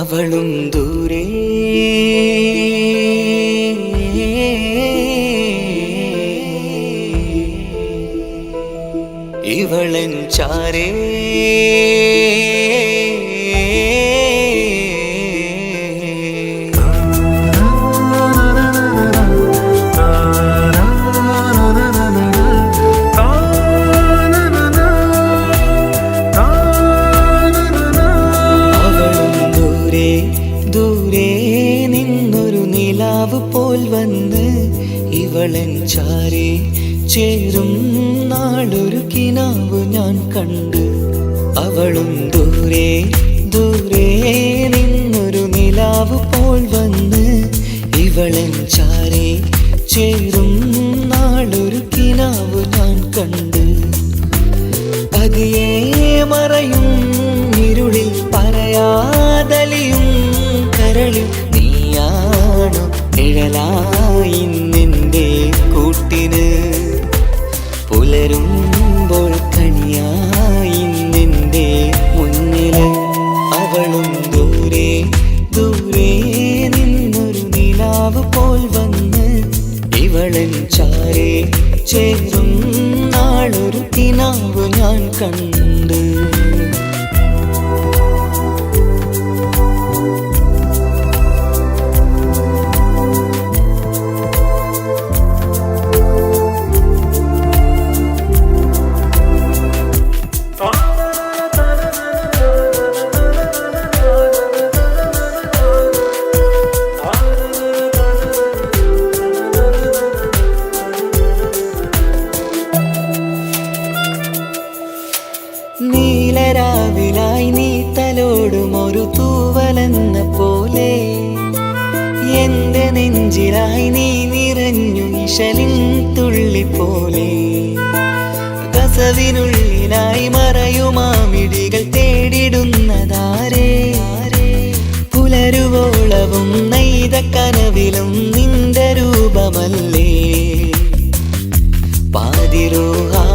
അവളും ദൂരെ ഇവളൻ ചാരേ ദൂരെ നിന്നൊരു നിലാവ് പോൽ വന്ന് ഇവളൻ ചാരേ ചേരും നാളൊരു കിനാവ് ഞാൻ കണ്ട്. അവളും ദൂരെ ദൂരെ നിന്നൊരു നിലാവ് പോൽ വന്ന് ഇവളൻ ചാരേ ചേരും നാളൊരു കിനാവ് ഞാൻ കണ്ട്. പതിയെ മറയും ഇരുളിൽ പറയാതലിയും കരളിൽ നീയാണു നിഴലായി നിന്റെ കൂട്ടിന്. പുലരുമ്പോൾ കണിയായി നിന്റെ മുന്നില്. അവളും ദൂരെ ദൂരെ നിന്നൊരു നിലാവ് പോൽ വന്ന് ഇവളൻ ചാരേ ചേരും നാളൊരു കിനാവ് ഞാൻ കണ്ട്. നീലരാവിലായി നീ തലോടും ഒരു തൂവലെന്ന പോലെ എന്റെ നെഞ്ചിലായി നീ നിറഞ്ഞു ഇശലിൻ തുള്ളി പോലെ. കസവിനുള്ളിലായി മറയുമാമിടികൾ തേടിടുന്നതാരേ. പുലരുവോളവും നെയ്ത കനവിലും നിന്റെ രൂപമല്ലേ. പാതിരൂഹായവളല്ലേ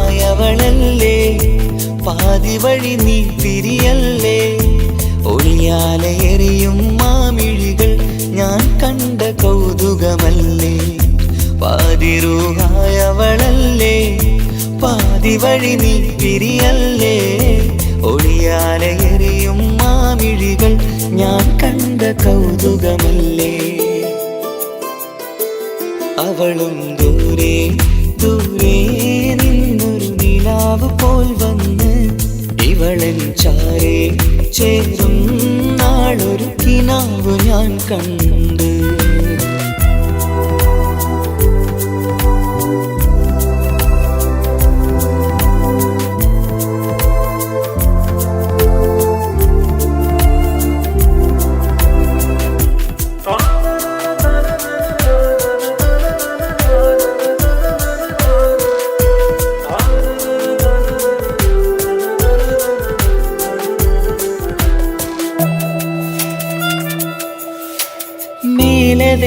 പാതി വഴി നീ തിരിയല്ലേ. ഒളിയാലെറിയും മാമിഴികൾ ഞാൻ കണ്ട കൗതുകമല്ലേ. പാതിരൂഹായവളല്ലേ പാതി വഴി നീ തിരിയല്ലേ. ഒളിയാലെറിയും മാമിഴികൾ ഞാൻ കണ്ട കൗതുകമല്ലേ. അവളും ദൂരെ ദൂരെ നിന്നൊരു നിലാവ് പോൽ വന്ന് ഇവളൻ ചാരേ ചേരും നാളൊരു കിനാവ് ഞാൻ കണ്ട്.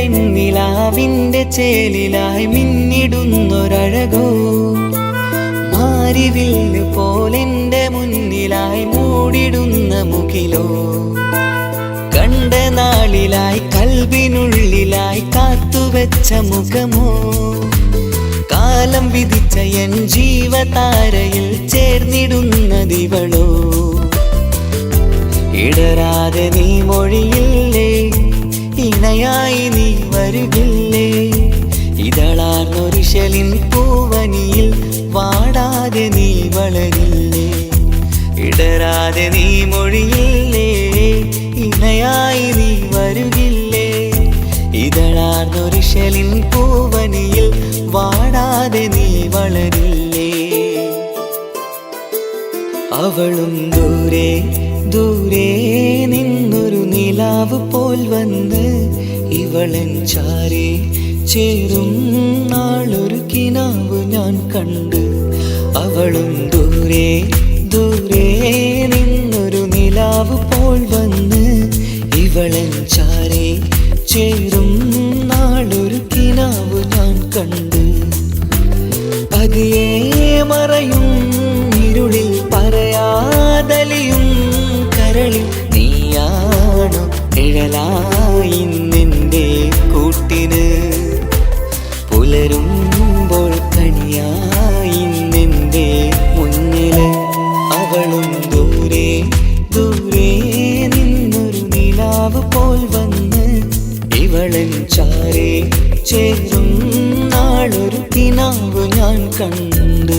മേലതെന്നിലാവിന്റെ ചേലിലായി മിന്നിടുന്നൊരഴകോ. മാരിവില്ല് പോലെന്റെ മുന്നിലായി മൂടിടുന്ന മുകിലോ. കണ്ട നാളിലായി കൽബിനുള്ളിലായി കാത്തുവെച്ച മുഖമോ. കാലം വിധിച്ച എൻ ജീവതാരയിൽ ചേർന്നിടുന്നതിവളോ. ഇടരാതെ നീ മൊഴിയില്ലേ ഇണയായി നീ വരുകില്ലേ. ഇതളാർന്നൊരിശലിൻ പൂവനിയിൽ വാടാതെ നീ വളരില്ലേ. ഇടരാതെ നീ മൊഴിയില്ലേ ഇണയായി നീ വരുകില്ലേ. ഇതളാർന്നൊരിശലിൻ പൂവനിയിൽ വാടാതെ നീ വളരില്ലേ. അവളും ദൂരെ ദൂരെ നിന്നൊരു നിലാവ് പോൽ വന്ന് ഇവളൻ ചാരേ ചേരും നാളൊരു കിനാവ് ഞാൻ കണ്ട്. അവളും ദൂരെ ദൂരെ നിന്നൊരു നിലാവ് പോൽ വന്ന് ഇവളൻ ചാരേ ചേരും നാളൊരു കിനാവ് ഞാൻ കണ്ട്. പതിയെ മറയും ഇരുളിൽ പറയാതലിയും കരളിൽ നീയാണു കണ്ട്.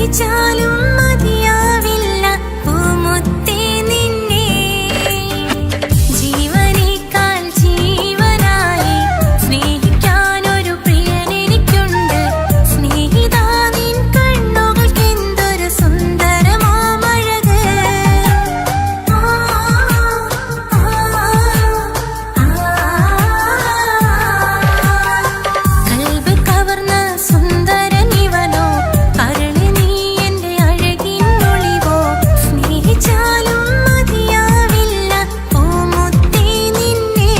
സ്നേഹിച്ചാലും മതിയാവില്ല പൂമുത്തേ നിന്നെ. ജീവനേക്കാൾ ജീവനായി സ്നേഹിക്കാനൊരു പ്രിയനെനിക്കുണ്ട്. സ്നേഹിതാ നിൻ കണ്ണുകൾക്കെന്തൊരു സുന്ദരമാമഴക്. കൽബ് കവർന്ന സുന്ദരനിവനോ, കരള് നീ എന്റെ അഴകിനൊളിവോ. സ്നേഹിച്ചാലും മതിയാവില്ല പൂമുത്തേ നിന്നെ.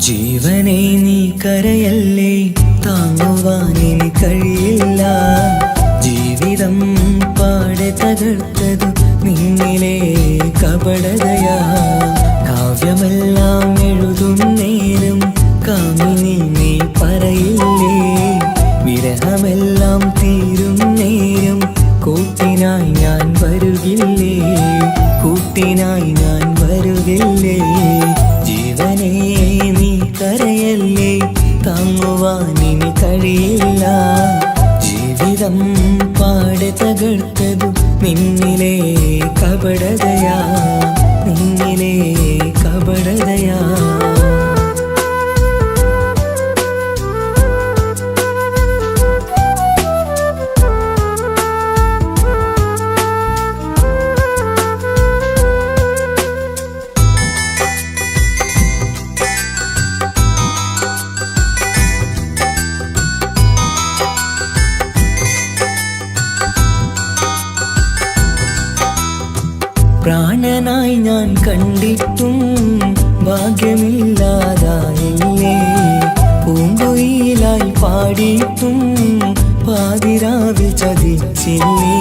ജീവനെ നീ കരയല്ലേ, താങ്ങുവാനിനി കഴിയില്ല. ജീവിതം പാടെ തകർത്തതു നിന്നിലെ കപടതയാ. കാവ്യമെല്ലാം എഴുതുന്നേരം കാമിനി നീ പറയില്ലേ. വിരഹമെല്ലാം തീരും നേരം കൂട്ടിനായി ഞാൻ വരുകില്ലേ, കൂട്ടിനായി ഞാൻ വരുകില്ലേ. ജീവനേ നീ കരയല്ലേ, താങ്ങുവാനിനി കഴിയില്ല. ജീവിതം പാടെ തകർത്തതു നിന്നിലെ കപടതയാ, നിന്നിലെ കപടതയാ. പ്രാണനായി ഞാൻ കണ്ടിട്ടും ഭാഗ്യമില്ലാതായില്ലേ. പൂങ്കുയിലായി പാടിയിട്ടും പാതിരാവിൽ ചതിച്ചില്ലേ.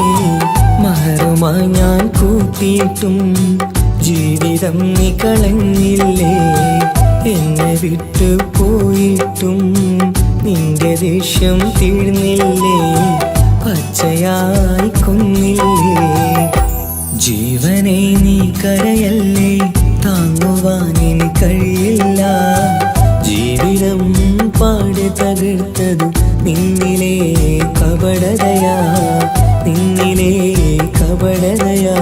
മഹറുമായി ഞാൻ കൂട്ടിയിട്ടും ജീവിതം നീ കളഞ്ഞില്ലേ. എന്നെ വിട്ടു പോയിട്ടും നിന്റെ ദേഷ്യം തീർന്നില്ലേ, പച്ചയായി കൊന്നില്ലേ. ജീവനെ നീ കരയല്ലേ, താങ്ങുവാനിനി കഴിയില്ല. ജീവിതം പാടെ തകർത്തതു നിന്നിലെ കപടതയാ, നിന്നിലെ കപടതയാ.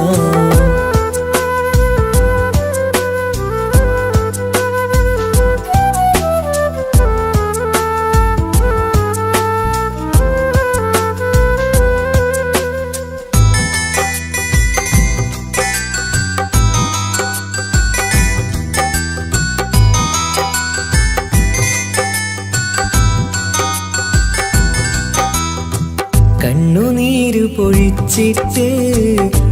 കണ്ണുനീരു പൊഴിച്ചിട്ട്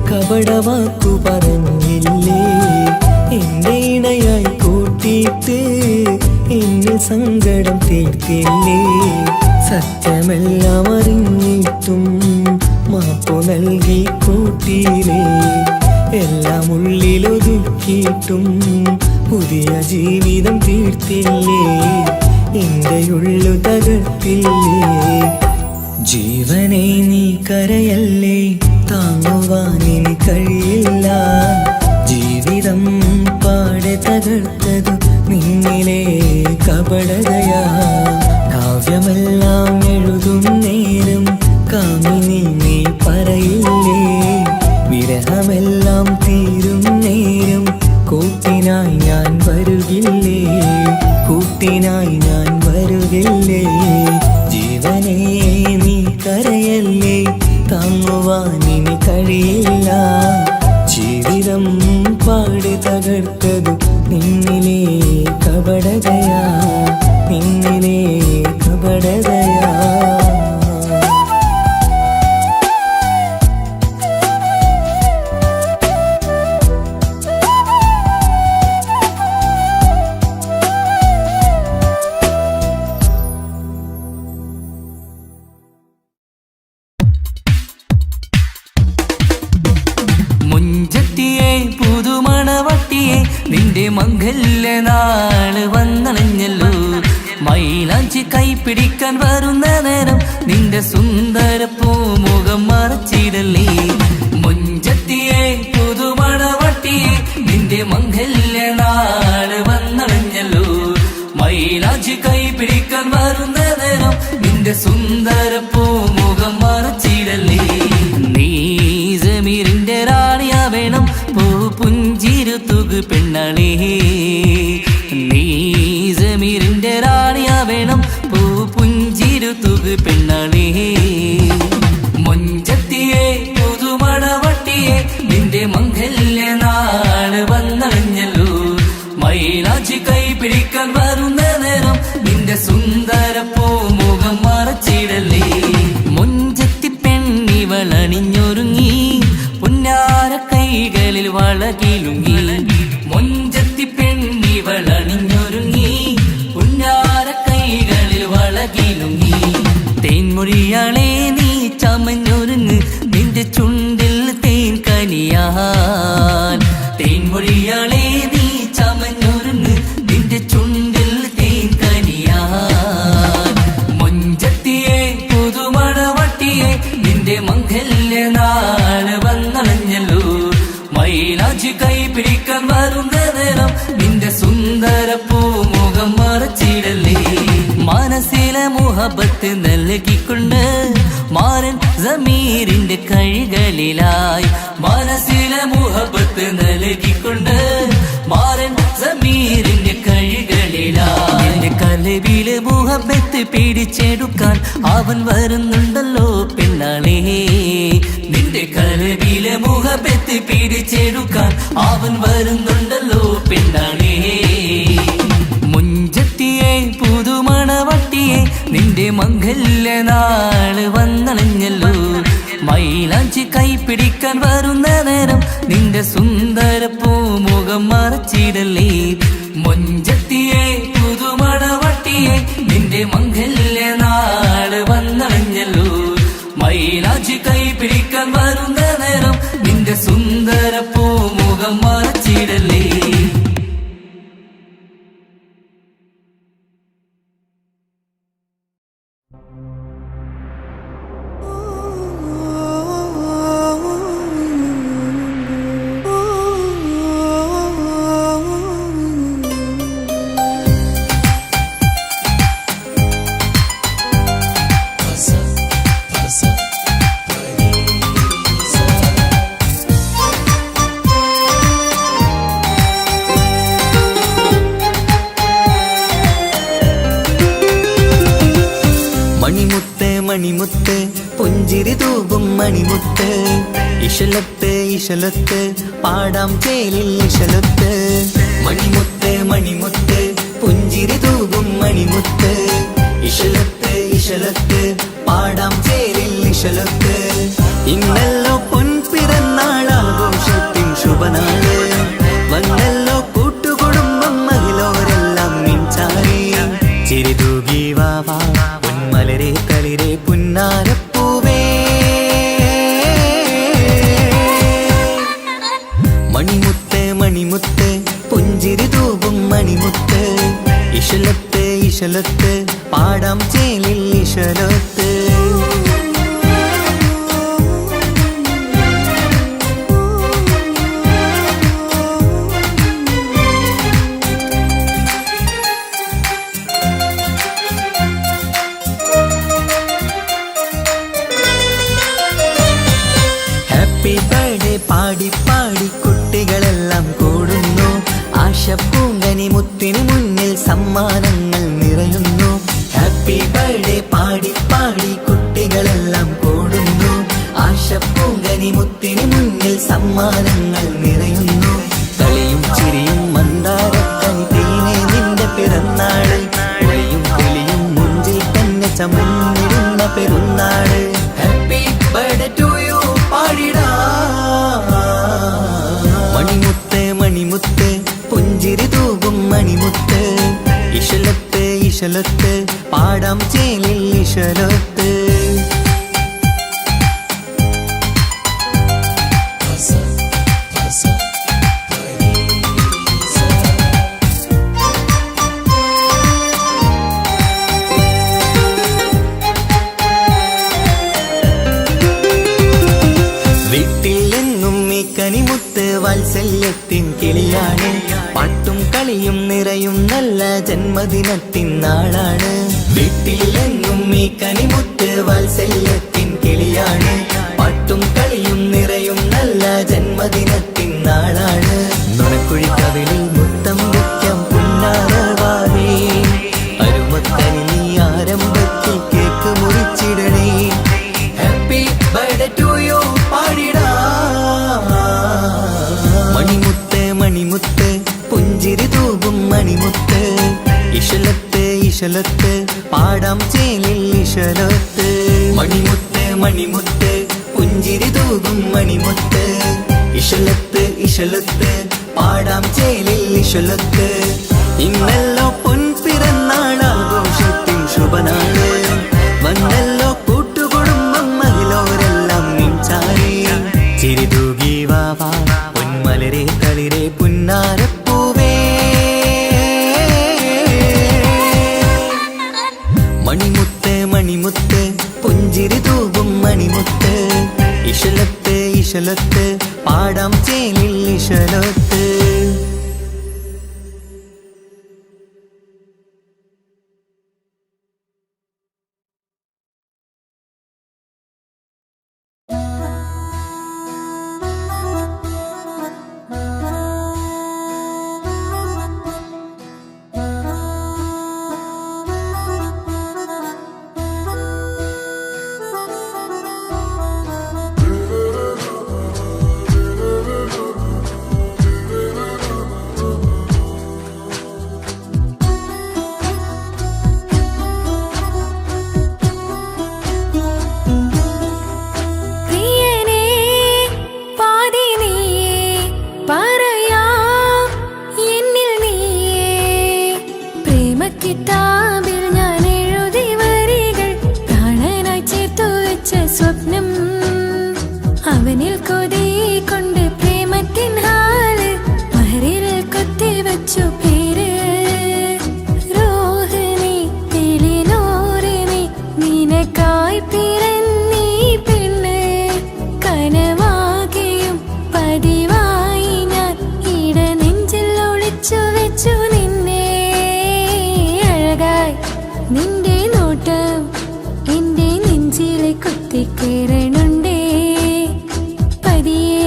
കപടവാക്കു പറഞ്ഞില്ലേ. എന്റെ ഇണയായി കൂട്ടിയിട്ട് എന്റെ സങ്കടം തീർത്തില്ലേ. സത്യമെല്ലാം അറിഞ്ഞിട്ടും മാപ്പു നൽകി കൂട്ടിയില്ലേ. എല്ലാം ഉള്ളിലൊതുക്കിയിട്ടും പുതിയ ജീവിതം തീർത്തില്ലേ. എന്റെ ഉള്ളു തകർത്തില്ലേ. ജീവനെ നീ കരയല്ലേ, താങ്ങുവാനിനി കഴിയില്ല. ജീവിതം പാടെ തകർത്തതു നിന്നിലെ കപടതയാ. കാവ്യമെല്ലാം എഴുതുന്നേരം കാമിനി നീ പറയില്ലേ. വിരഹമെല്ലാം തീരും നേരം കൂട്ടിനായി ഞാൻ വരുകില്ലേ, കൂട്ടിനായി ഞാൻ വരുകില്ലേ. ജീവനേ നീ കരയല്ലേ, താങ്ങുവാനിനി കഴിയില്ല. ജീവിതം പാടെ തകർത്തതു നിന്നിലെ കപടതയാ, നിന്നിലെ കപടതയാ. നാള് വന്നണഞ്ഞല്ലോ. മൈലാഞ്ചി കൈപിടിക്കാൻ വരുന്ന നേരം നിന്റെ സുന്ദര പൂമുഖം മറച്ചിടല്ലേ. മുഞ്ചത്തിയെ പുതുമണവട്ടിയെ നിന്റെ മംഗല്യ നാള് വന്നണഞ്ഞല്ലോ. മൈലാഞ്ചി കൈപിടിക്കാൻ വരുന്ന നേരം നിന്റെ സുന്ദര പൂമുഖം മറച്ചിടല്ലേ. നീ സമീറിന്റെ റാണിയാ വേണം പൂ പുഞ്ചിരു തുകു പെണ്ണളേ. നീ സമീറിന്റെ റാണിയാ വേണം പൂ പുഞ്ചിരു തുകു പെണ്ണളേ. മുഞ്ചത്തിയെ പുതുമണവട്ടിയെ നിന്റെ മംഗല്യ നാള് വന്നണഞ്ഞല്ലോ. മൈലാഞ്ചി കൈപിടിക്കാൻ വരുന്ന നേരം നിന്റെ സുന്ദര പൂമുഖം മറച്ചിടല്ലേ. മുഞ്ചത്തി പെണ്ണിവളണിഞ്ഞൊരുങ്ങി പുന്നാര കൈകളിൽ വളകിലുങ്ങി. മുഞ്ചത്തി പെണ്ണിവളണിഞ്ഞൊരുങ്ങി പുന്നാര കൈകളിൽ വളകിലുങ്ങി. തേൻമൊഴിയാളെ നീ ചമഞ്ഞൊരുങ്ങ് നിന്റെ ചുണ്ടിൽ തേൻ കനിയാൻ. തേൻമൊഴിയാളെ നീ ചമഞ്ഞൊരുങ്ങ് നിന്റെ ചുണ്ടിൽ തേൻ കനിയാൻ. മുഞ്ചത്തിയെ പുതുമണവട്ടിയെ നിന്റെ മംഗല്യ നാള് വന്നണഞ്ഞല്ലോ. മൈലാഞ്ചി കൈപിടിക്കാൻ വരുന്ന നേരം നിന്റെ സുന്ദര പൂമുഖം മറച്ചിടല്ലേ. മനസ്സിലെ മുഹബത്ത് നൽകിക്കൊണ്ട് മാരൻ സമീറിന്റെ കൈകളിലായി. മനസ്സിലെ മുഹബത്ത് നൽകിക്കൊണ്ട് മാരൻ സമീറിന്റെ കൈകളിലായി. എന്റെ കലവിലെ മുഹബത്ത് പിടിച്ചെടുക്കാൻ അവൻ വരുന്നുണ്ടല്ലോ പെണ്ണാളേ. നിന്റെ കലവിലെ മുഹബത്ത് പിടിച്ചെടുക്കാൻ അവൻ വരുന്നുണ്ടല്ലോ പെണ്ണാളേ. മുഞ്ചത്തിയെ പുതുമണവട്ടിയെ നിന്റെ മംഗല്യ നാള് വന്നണഞ്ഞല്ലോ. മൈലാഞ്ചി കൈപിടിക്കാൻ വരുന്ന നേരം നിന്റെ സുന്ദര പൂമുഖം മറച്ചിടല്ലേ. മുഞ്ചത്തിയെ പുതുമണവട്ടിയെ നിന്റെ മംഗല്യ നാള് വന്നണഞ്ഞല്ലോ. മൈലാഞ്ചി കൈപിടിക്കാൻ വരുന്ന നേരം നിന്റെ സുന്ദര പൂമുഖം മറച്ചിടല്ലേ. മണിമുത്ത് മണിമുത്ത് പുഞ്ചിരി തൂകും മണിമുത്ത്. ഇശലത്ത് ഇശലത്ത് പാടാം ചേലിൽ ഇശലത്ത്. മണിമുത്ത് മണിമുത്ത് പുഞ്ചിരി തൂകും മണിമുത്ത്. ഇശലത്ത് ഇശലത്ത് പാടാം ചേലിൽ ഇശലത്ത്. ഇന്നല്ലോ പൊൻപിറന്നാളാഘോഷത്തിൻ ശുഭനാള് വന്നല്ലോ. കൂട്ടുകുടുംബം മഹിളോരെല്ലാം മിൻചാരി ചിരി തൂകി വാവാ പൊന്മലരെ കളിരെ പുന്നാരപ്പൂവേ. മണിമുത്ത് മണിമുത്ത് പുഞ്ചിരി തൂകും മണിമുത്ത്. ഇശലത്ത് ഇശലത്ത് പാടാം ചേലിൽ ഇശലത്ത്. ഹാപ്പി ബർത്ത്ഡേ പാടി പാടി കുട്ടികളെല്ലാം കൂടുന്നു. ആശപ്പൂങ്കനി മുത്തിന് മുന്നിൽ സമ്മാനങ്ങൾ നിറയുന്നു. ഹാപ്പി ബർത്ത്ഡേ പാടി പാടി കുട്ടികളെല്ലാം കൂടുന്നു. ആശപ്പൂങ്കനി മുത്തിന് മുന്നിൽ സമ്മാനങ്ങൾ നിറയുന്നു. കളിയും ചിരിയും മന്ദാരക്കനി തേനെ നിന്റെ പിറന്നാള്. ഒളിയും തെളിയും മുഞ്ചിൽ തന്നെ ചമന്നിടുന്ന പെരുന്നാള്. ഹാപ്പി ബർത്ത്ഡേ ടു യു പാടിടാ. മണിമുത്ത് മണിമുത്ത് പുഞ്ചിരി തൂകും മണിമുത്ത്. ഇശലത്ത് ഇശലത്ത് പാടാം ചേലിൽ ഇശലത്ത്. നല്ല ജന്മദിനത്തിൻ നാളാണ്. വീട്ടിലെങ്ങും ഈ കനിമുത്ത് വാത്സല്യത്തിൻ കിളിയാണ്. പാട്ടും കളിയും നിറയും നല്ല ജന്മദിനത്തിൻ നാളാണ്. നുണക്കുഴിക്കവിളിൽ മുത്തം വയ്ക്കാം പുന്നാരവാനേ, അരുമക്കനി നീ ആരംഭത്തിൽ കേക്ക് മുറിച്ചിടണേ. ഹാപ്പി ബർത്ത്ഡേ ടു യു പാടിടാ. മണിമുത്ത് മണിമുത്ത് പുഞ്ചിരി തൂകും മണിമുത്ത്, ഇശലത്ത് ഇശലത്ത് പാടാം ചേലിൽ ഇശലത്ത്. മണിമുത്ത് മണിമുത്ത് പുഞ്ചിരി തൂകും മണിമുത്ത്, ഇശലത്ത് ഇശലത്ത് പാടാം ചേലിൽ ഇശലത്ത്. ഇന്നല്ലോ പൊൻപിറന്നാളാഘോഷത്തിൻ ശുഭനാള്, വന്നല്ലോ കൂട്ടുകുടുംബം മഹിളോരെല്ലാം നിൻചാരി. ചിരി തൂകി വാവാ പൊന്മലരെ കളിരെ പുന്നാരപ്പൂവേ. മണിമുത്ത് മണിമുത്ത് പുഞ്ചിരി തൂകും മണിമുത്ത്, ഇശലത്ത് ഇശലത്ത് പാടാം ചേലിൽ ഇശലത്ത്. കിതാബിൽ ഞാൻ എഴുതി വരികൾ, പ്രാണനായി ചേർത്തു വെച്ച സ്വപ്നം. അവനിൽ കൊതി കൊണ്ട് പ്രേമത്തിൻ ഹാല്, മഹറിൽ കൊത്തി വച്ചു പേര്. റോഹിണി തെളിനോറിനി നിനക്കായി പിറന്നീ പെണ്ണ്. കനവാകെയും പതിവായി ഞാൻ ഇട നെഞ്ചിൽ ഒളിച്ചു വെച്ചു നിന്നെ. നിന്റെ നോട്ടം എന്റെ നെഞ്ചിലെ കുത്തിക്കേറണുണ്ടേ. പതിയെ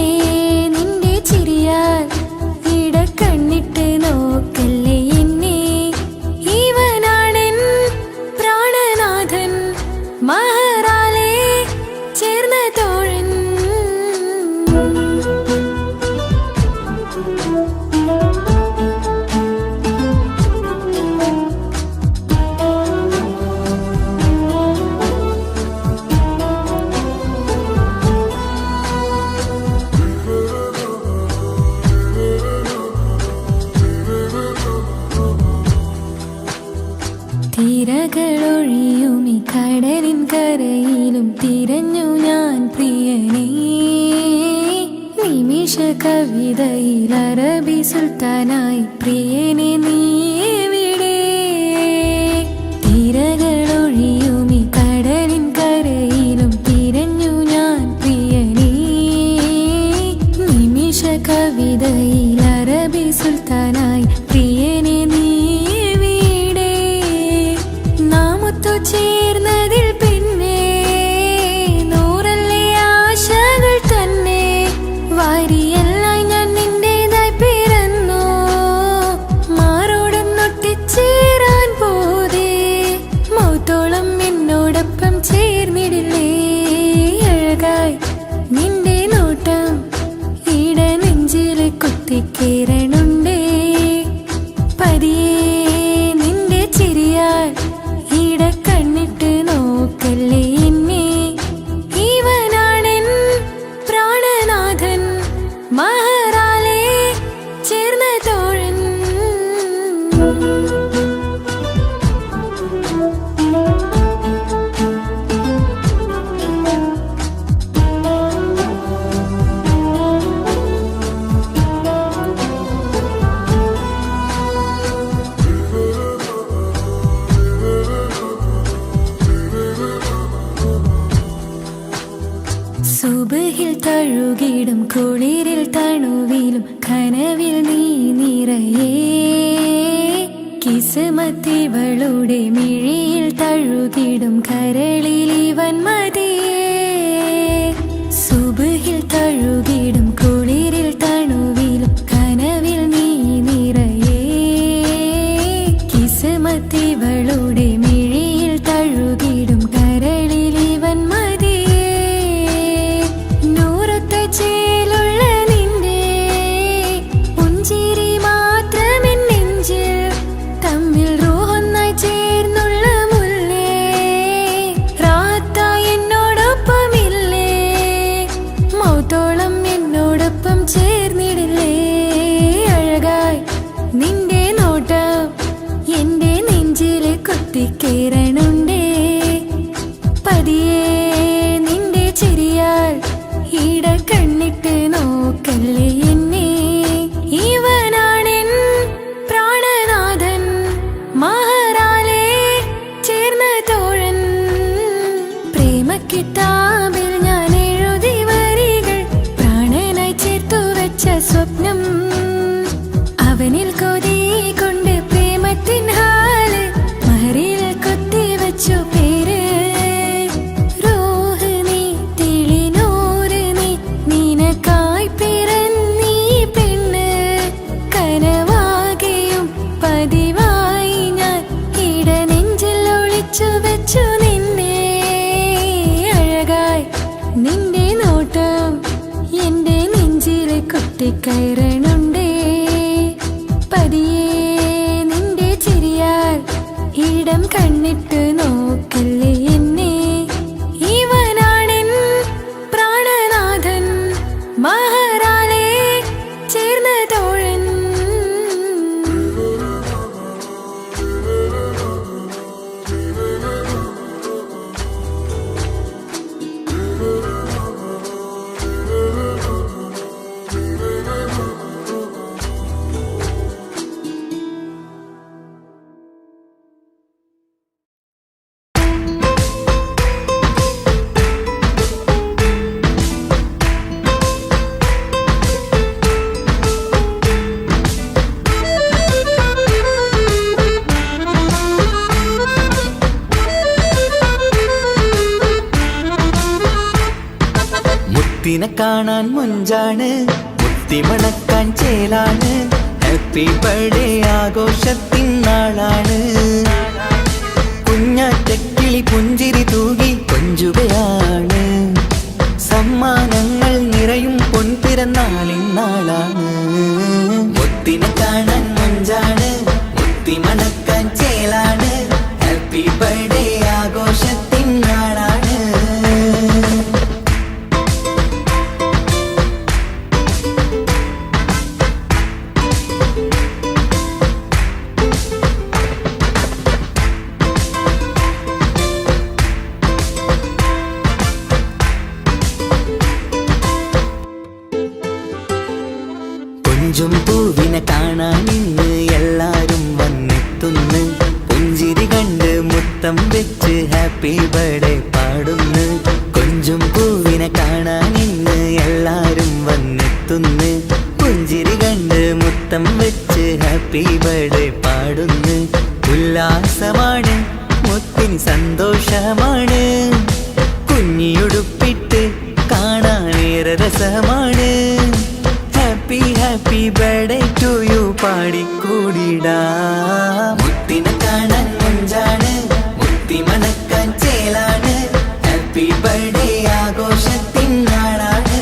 നിന്റെ ചിരിയാൽ ഇട കണ്ണിട്ട് നോക്കല്ലേ എന്നെ. ഇവനാണെൻ പ്രാണനാഥൻ, മഹറാലെ ചേർന്ന തോഴൻ. തിരകളൊഴിയും ഈ കടലിൻ കരയിലും തിരഞ്ഞു ഞാൻ പ്രിയനേ. നിമിഷ കവിതയിൽ അറബി സുൽത്താനായി പ്രിയനെ നീ എവിടെ. തിരകളൊഴിയും ഈ കടലിൻ കരയിലും തിരഞ്ഞു ഞാൻ പ്രിയനേ. നിമിഷ കവിതയിൽ അറബി സുൽത്താനായി പ്രിയനെ നീ ചേർന്നതിൽ പിന്നെ നൂറല്ലേ ആശകൾ തന്നെ. വാരിയെല്ലാം ഞാൻ നിന്റേതായി പിറന്നു, മാറോടൊന്നൊട്ടിച്ചേരാൻ പോതേ. മൗത്തോളം എന്നോടൊപ്പം ചേർന്നിടില്ലേ. അഴകായി നിന്റെ നോട്ടം ഇട നെഞ്ചിലെ കുത്തിക്കേറണുണ്ടേ. പതിയെ നിന്റെ ചിരിയാൽ ഇട കണ്ണിട്ട് നോക്കല്ലേ എന്നെ. ഇവനാണെൻ പ്രാണനാഥൻ, മഹറാലെ ചേർന്ന തോഴൻ. സുബഹിൽ തഴുകിടും കുളിരിൽ തണുവിലും കനവിൽ നീ നിറയേ. കിസ്മത്തിവളുടെ മിഴിയിൽ തഴുകിടും കരളിൽ ഇവൻ മതിയേ സുബഹിൽ തഴുകിടും കുളിരിൽ തണുവിലും കനവിൽ നീ നിറയേ കിസ്മത്തിവളുടെ മിഴിയിൽ തഴുകിടും കരളിൽ ഇവൻ മതിയേ നൂറത്ത ചേലുള്ള നിന്റെ പുഞ്ചിരി മാത്രമെൻ നെഞ്ചിൽ തമ്മിൽ റൂഹൊന്നായി ചേർന്നുള്ള മുല്ലേ റാത്തായി എന്നോടൊപ്പമില്ലേ മൗത്തോളം എന്നോടൊപ്പം ചേർന്നിടില്ലേ അഴകായി നിന്റെ നോട്ടം എന്റെ നെഞ്ചിലെ കുത്തിക്കേറണുണ്ടേ പതിയെ നിന്റെ ചിരിയാൽ ഈട കണ്ണിട്ട് നോക്കല്ലേ എന്നെ ഇവനാണെൻ പ്രാണനാഥൻ മഹറാലേ ചേർന്ന തോഴൻ പ്രേമക്കിതാബിൽ ഞാൻ എഴുതി വരികൾ പ്രാണനായി ചേർത്തു വെച്ച സ്വപ്നം അവനിൽ കൊതി കൊണ്ട് പ്രേമത്തിൻ ഹാല് മഹറിൽ കൊത്തി വെച്ചു പേര് റൂഹ് നീ തെളിനൂറ് നീ നിനക്കായി പിറന്നീ പെണ്ണ് കനവാകെയും പതിവായി ഞാൻ ഇട നെഞ്ചിൽ ഒളിച്ചു വെച്ചു നിന്നെ അഴകായി നിന്റെ നോട്ടം എന്റെ നെഞ്ചിലെ കുത്തിക്കയറണുണ്ടേ പതിയെ നിന്റെ ചിരിയാൽ ഇടം കണ്ണിട്ട് നോക്കല്ലേ എന്നെ ഇവനാണെൻ പ്രാണനാഥൻ മഹറാലേ ചേർന്ന തോഴൻ മുത്തിനെ കാണാൻ മുഞ്ചാണ് മുത്തിമണക്കാൻ ചേലാണ് ഹാപ്പി ബർത്ത്ഡേ ആഘോഷത്തിൻ നാളാണ് കുഞ്ഞാറ്റക്കിളി പുഞ്ചിരി തൂകി കൊഞ്ചുകയാണ് സമ്മാനങ്ങൾ നിറയും പൊൻപിറന്നാളിൻ നാളാണ് മുത്തിനെ കാണാൻ മുഞ്ചാണ് മുത്തിമണക്കാൻ ചേലാണ് ഹാപ്പി ബർത്ത്ഡേ ആഘോഷത്തിൻ നാളാണ് കൊഞ്ചും പൂവിനെ കാണാൻ ഇന്ന് എല്ലാരും വന്നെത്തുന്നു പുഞ്ചിരി കണ്ട് മുത്തം വെച്ച് ഹാപ്പി ബർത്ത്ഡേ പാടുന്നു കൊഞ്ചും പൂവിനെ കാണാൻ ഇന്ന് എല്ലാരും വന്നെത്തുന്നു പുഞ്ചിരി കണ്ട് മുത്തം വെച്ച് ഹാപ്പി ബർത്ത്ഡേ പാടുന്നു ഉല്ലാസമാണ് മുത്തിന് സന്തോഷമാണ് കുഞ്ഞിയുടുപ്പിട്ട് കാണാനേറെ രസമാണ് happy happy birthday to you പാടിക്കൂടിടാ മുത്തിനെ കാണാൻ മുഞ്ചാണ് മുത്തി മണക്കാൻ ചേലാണ് ഹാപ്പി ബർത്ത്ഡേ ആഘോഷത്തിൻ നാളാണ്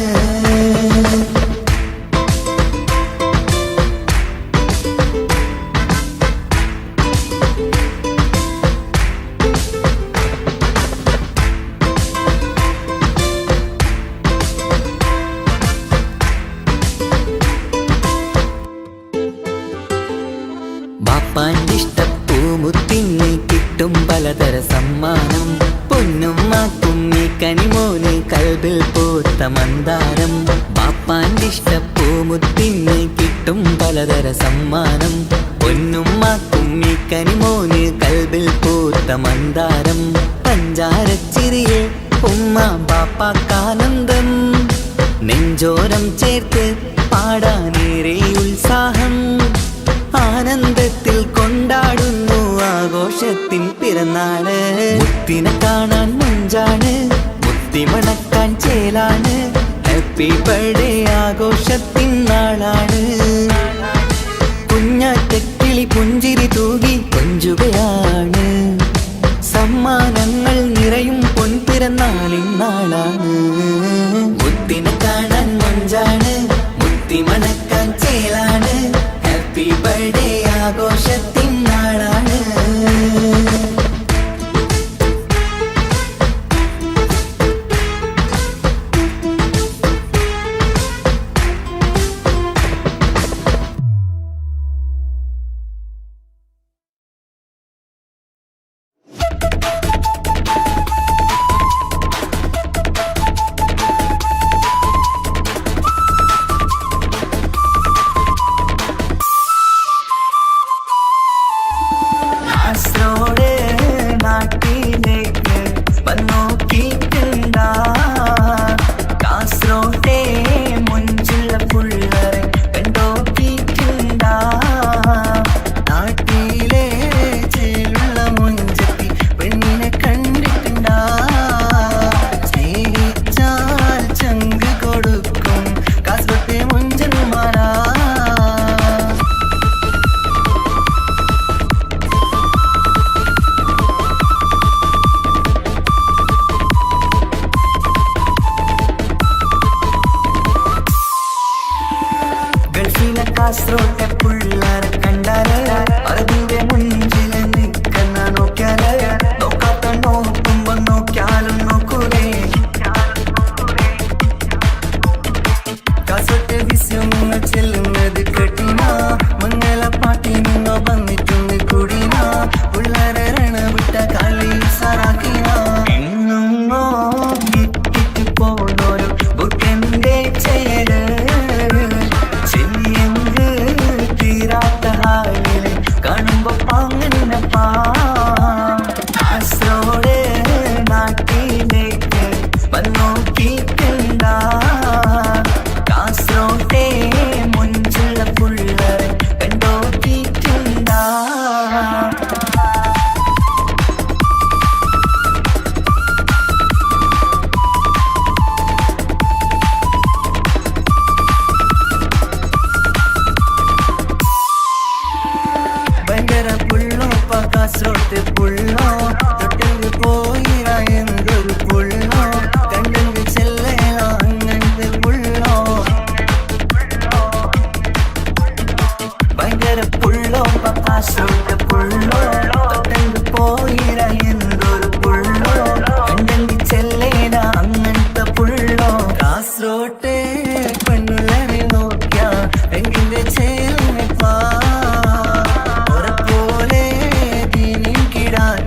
ബാപ്പാന്റെ ഇഷ്ടപ്പൂമുത്തിന് കിട്ടും പലതര സമ്മാനം പൊന്നും മാക്കും ഈ കനിമോന് കൽബിൽ പൂത്ത മന്ദാരം ബാപ്പാന്റെ ഇഷ്ടപ്പൂമുത്തിന് കിട്ടും പലതര സമ്മാനം പൊന്നും മാക്കും ഈ കനിമോന് കൽബിൽ പൂത്ത മന്ദാരം പഞ്ചാരച്ചിരിയെ ഉമ്മ ബാപ്പാക്കാനന്ദം നെഞ്ചോരം ചേർത്ത് പാടാനേറെ ഉത്സാഹം ആനന്ദത്തിൽ കൊണ്ടാടുന്നു ആഘോഷത്തിൻ പിറന്നാള്. മുത്തിനെ കാണാൻ മുഞ്ചാണ്, മുത്തി മണക്കാൻ ചേലാണ്. ഹാപ്പി ബർത്ത്ഡേ ആഘോഷത്തിൻ നാളാണ്. കുഞ്ഞാറ്റക്കിളി പുഞ്ചിരി തൂകി കൊഞ്ചുകയാണ്. സമ്മാനങ്ങൾ നിറയും പൊൻപിറന്നാളിൻ നാളാണ്. മുത്തിനെ കാണാൻ മഞ്ചാണ്, മുത്തി മണക്കാൻ ചേലാണ്. ഹാപ്പി ബർത്ത്ഡേ ആഘോഷത്തിൻ നാളാണ്. കാസർഗോഡ് നാട്ടിലേക്ക് വന്നോക്കിയിട്ടുണ്ടാ. കാസർഗോഡേ മുഞ്ചുള്ള പുള്ളറെ കണ്ടോക്കിയിട്ടുണ്ടാ. നാട്ടിലെ ചേലുള്ള മുഞ്ചത്തി പെണ്ണിനെ കണ്ടിട്ടുണ്ടാ. സ്നേഹിച്ചാൽ ചങ്ക് കൊടുക്കും കാസർഗോട്ടെ മുഞ്ചന്മാരാ. കാസർഗോട്ടെ പുള്ളാരെ കണ്ടാല് അതിന്റെ മുഞ്ചില് നിൽക്കുന്ന നോക്കിയാല് നോക്കാത്ത നോക്കുമ്പോ നോക്കിയാലും നോക്കൂലേ. കാസർഗോട്ടെ വിസ്യങ്ങൾ ചെല്ലുന്നത് കെട്ടിന മംഗളപ്പാട്ടി നിന്നോ വന്നിട്ടുണ്ട് കുടിന. പുള്ളാരെ രണവിട്ട കളി സാറാക്കിന. എന്നും നോക്കിട്ട് പോണോരു ബുക്കന്റെ ചേര് കാണുമ്പോ പാങ്ങനപ്പാ. കാസർഗോഡ് നാട്ടിലേക്ക് വന്നോക്കിയിട്ടുണ്ടാ. കാസർഗോട്ടെ മുഞ്ചുള്ള പുള്ളറെ കണ്ടോക്കിയിട്ടുണ്ടാ. ഭയങ്കര പുള്ളോ കാസർഗോട്ടെ പുള്ളോ. തൊട്ടെങ്കിൽ പോയിര എന്തൊരു പുള്ളോ. കണ്ടെങ്കിൽ ചെല്ലല അങ്ങനത്തെ പുള്ളോ. ഭയങ്കര പുള്ളോ കാസർഗോട്ടെ പുള്ളോ. തൊട്ടെങ്കിൽ പോയിര എന്തൊരു പുള്ളോ. കണ്ടെങ്കിൽ ചെല്ലല അങ്ങനത്തെ പുള്ളോ. കാസർഗോട്ടെ പെണ്ണുള്ളരെ നോക്കിയ എങ്കിന്റെ ചേർന്നിപ്പാ. പോലെ ദീനിൻ കിടാൻ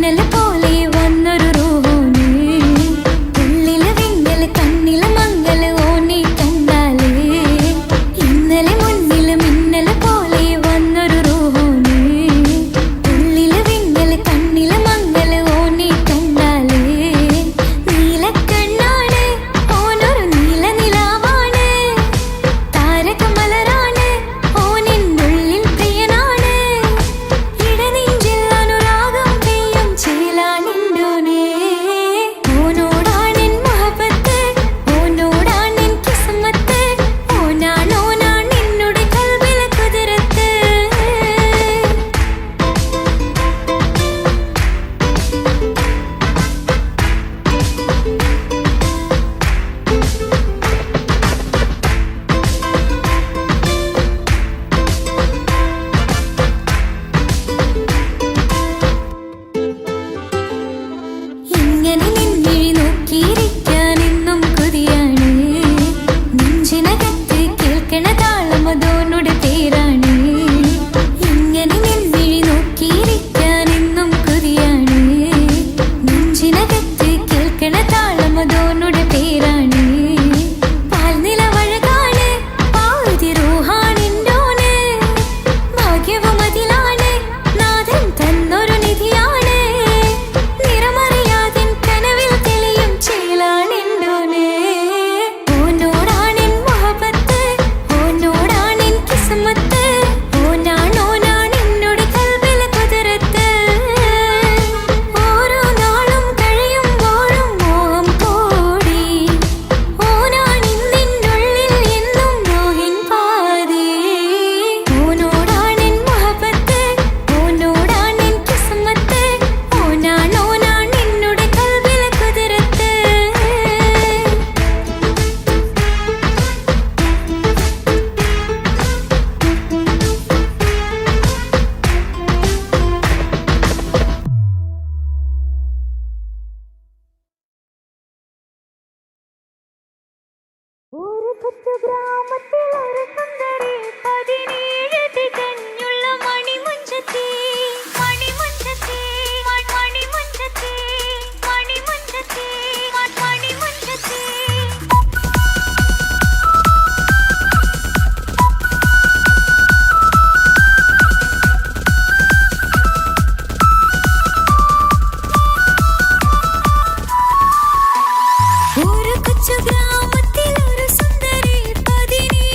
മിന്നല് പോലെ വന്നൊരു റൂഹോന് ഉള്ളില് വിങ്ങല് കണ്ണില് മങ്ങല് ഓനെ കണ്ടാല് ഇന്നലെ മുന്നില് മിന്നല് പോലെ വന്നൊരു റൂഹോന് ഉള്ളില് വിങ്ങല് കണ്ണില് മങ്ങല് ഓനെ കണ്ടാല് നീലക്കണ്ണാണ് ഓനൊരു നീല നിലാവാണ് താരകമലരാണ് ഓനിൻ്റെ ഉള്ളിൽ പ്രിയനാണ് ഇടനെഞ്ചിൽ അനുരാഗം പെയ്യും ചേലാനിണ്ടോനെ ഓനോടാണെൻ മുഹബത്ത് ഓനോടാണെൻ കിസ്മത്ത് ഓനാണ് എന്നോട് കൽബിലെ കുതിരത്ത് ഇങ്ങനെ നിന്നിഴി നോക്കിയിരിക്കാൻ എന്നും കൊതിയാണ് നെഞ്ചിനകത്ത് കേൾക്കണ താളം അതോനുടെ പേരാണ് ഇങ്ങനെ നിന്നിഴി നോക്കിയിരിക്കാൻ എന്നും കൊതിയാണ് നെഞ്ചിനകത്ത് കേൾക്കണ താളം അതോനുടെ പേരാണ് പാൽനിലവഴകാണ് പാതി റൂഹാണെൻ്റോന് ഭാഗ്യവും അതിലാണ് നാഥൻ തന്നൊരു നിധിയാണ് നിറമറിയാതിൻ കനവിൽ തെളിയും ചേലാണെൻ്റോന് ഓനോടാണെൻ മുഹബത്ത് ഓനോടാണെൻ കിസ്മത്ത് ഓനാണ് എന്നോട് കൽബിലെ കുതിരത്ത് ഓരോ നാളും കഴിയുമ്പോഴും മോഹം കൂടി ഓനാണിന്നിനുള്ളിൽ എന്നും മോഹിൻ പാതി ഓനോടാണെൻ മുഹബത്ത് ഓനോടാണെൻ കിസ്മത്ത് ഓനാണ് എന്നോട് കൽബിലെ കുതിരത്ത് ഒരു കൊച്ചു ഗ്രാമത്തിൽ ഒരു സുന്ദരി 17 തികഞ്ഞുള്ള മണിമുഞ്ചത്തി മണിമുഞ്ചത്തി മണിമുഞ്ചത്തി മണിമുഞ്ചത്തി മണിമുഞ്ചത്തി ഒരു കൊച്ചു ഗ്രാമത്തിൽ ഒരു സുന്ദരി 17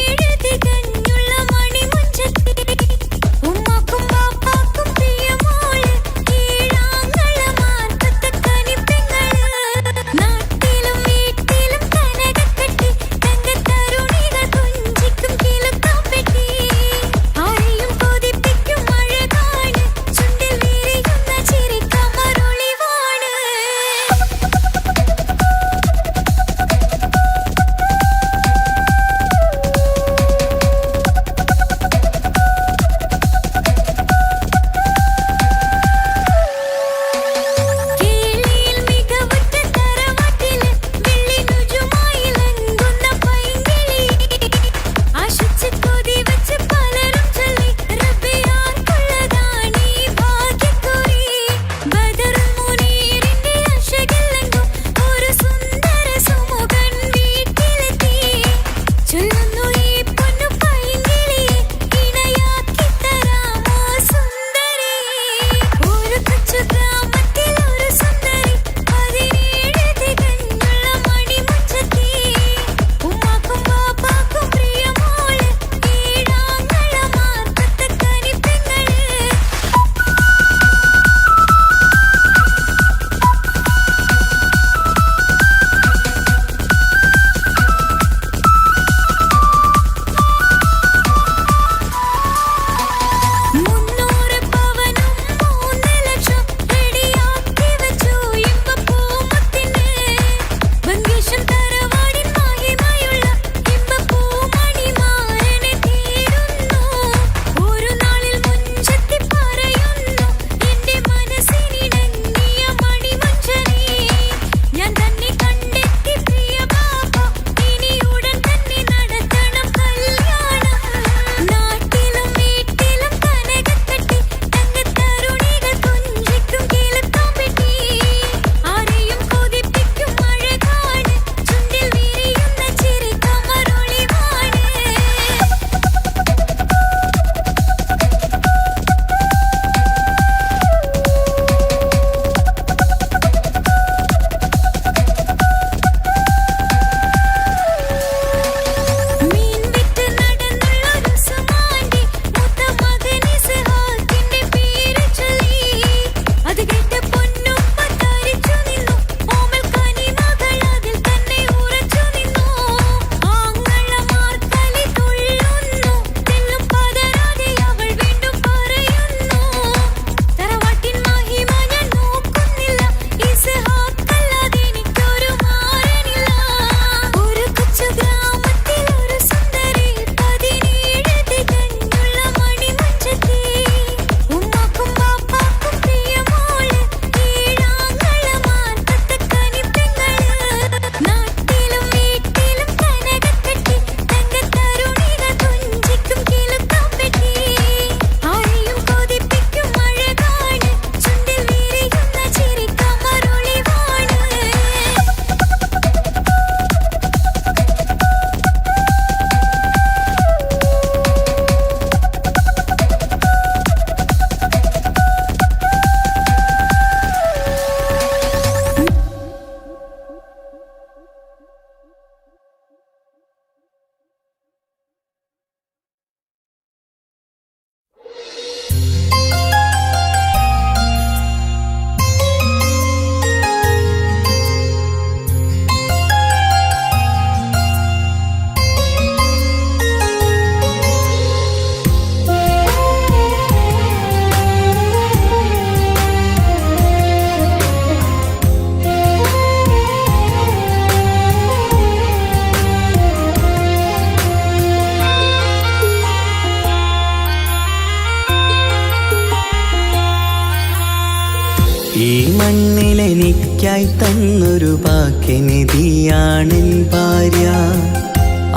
ഈ മണ്ണിലെനിക്കായി തന്നൊരു ഭാഗ്യനിധിയാണെൻ ഭാര്യ.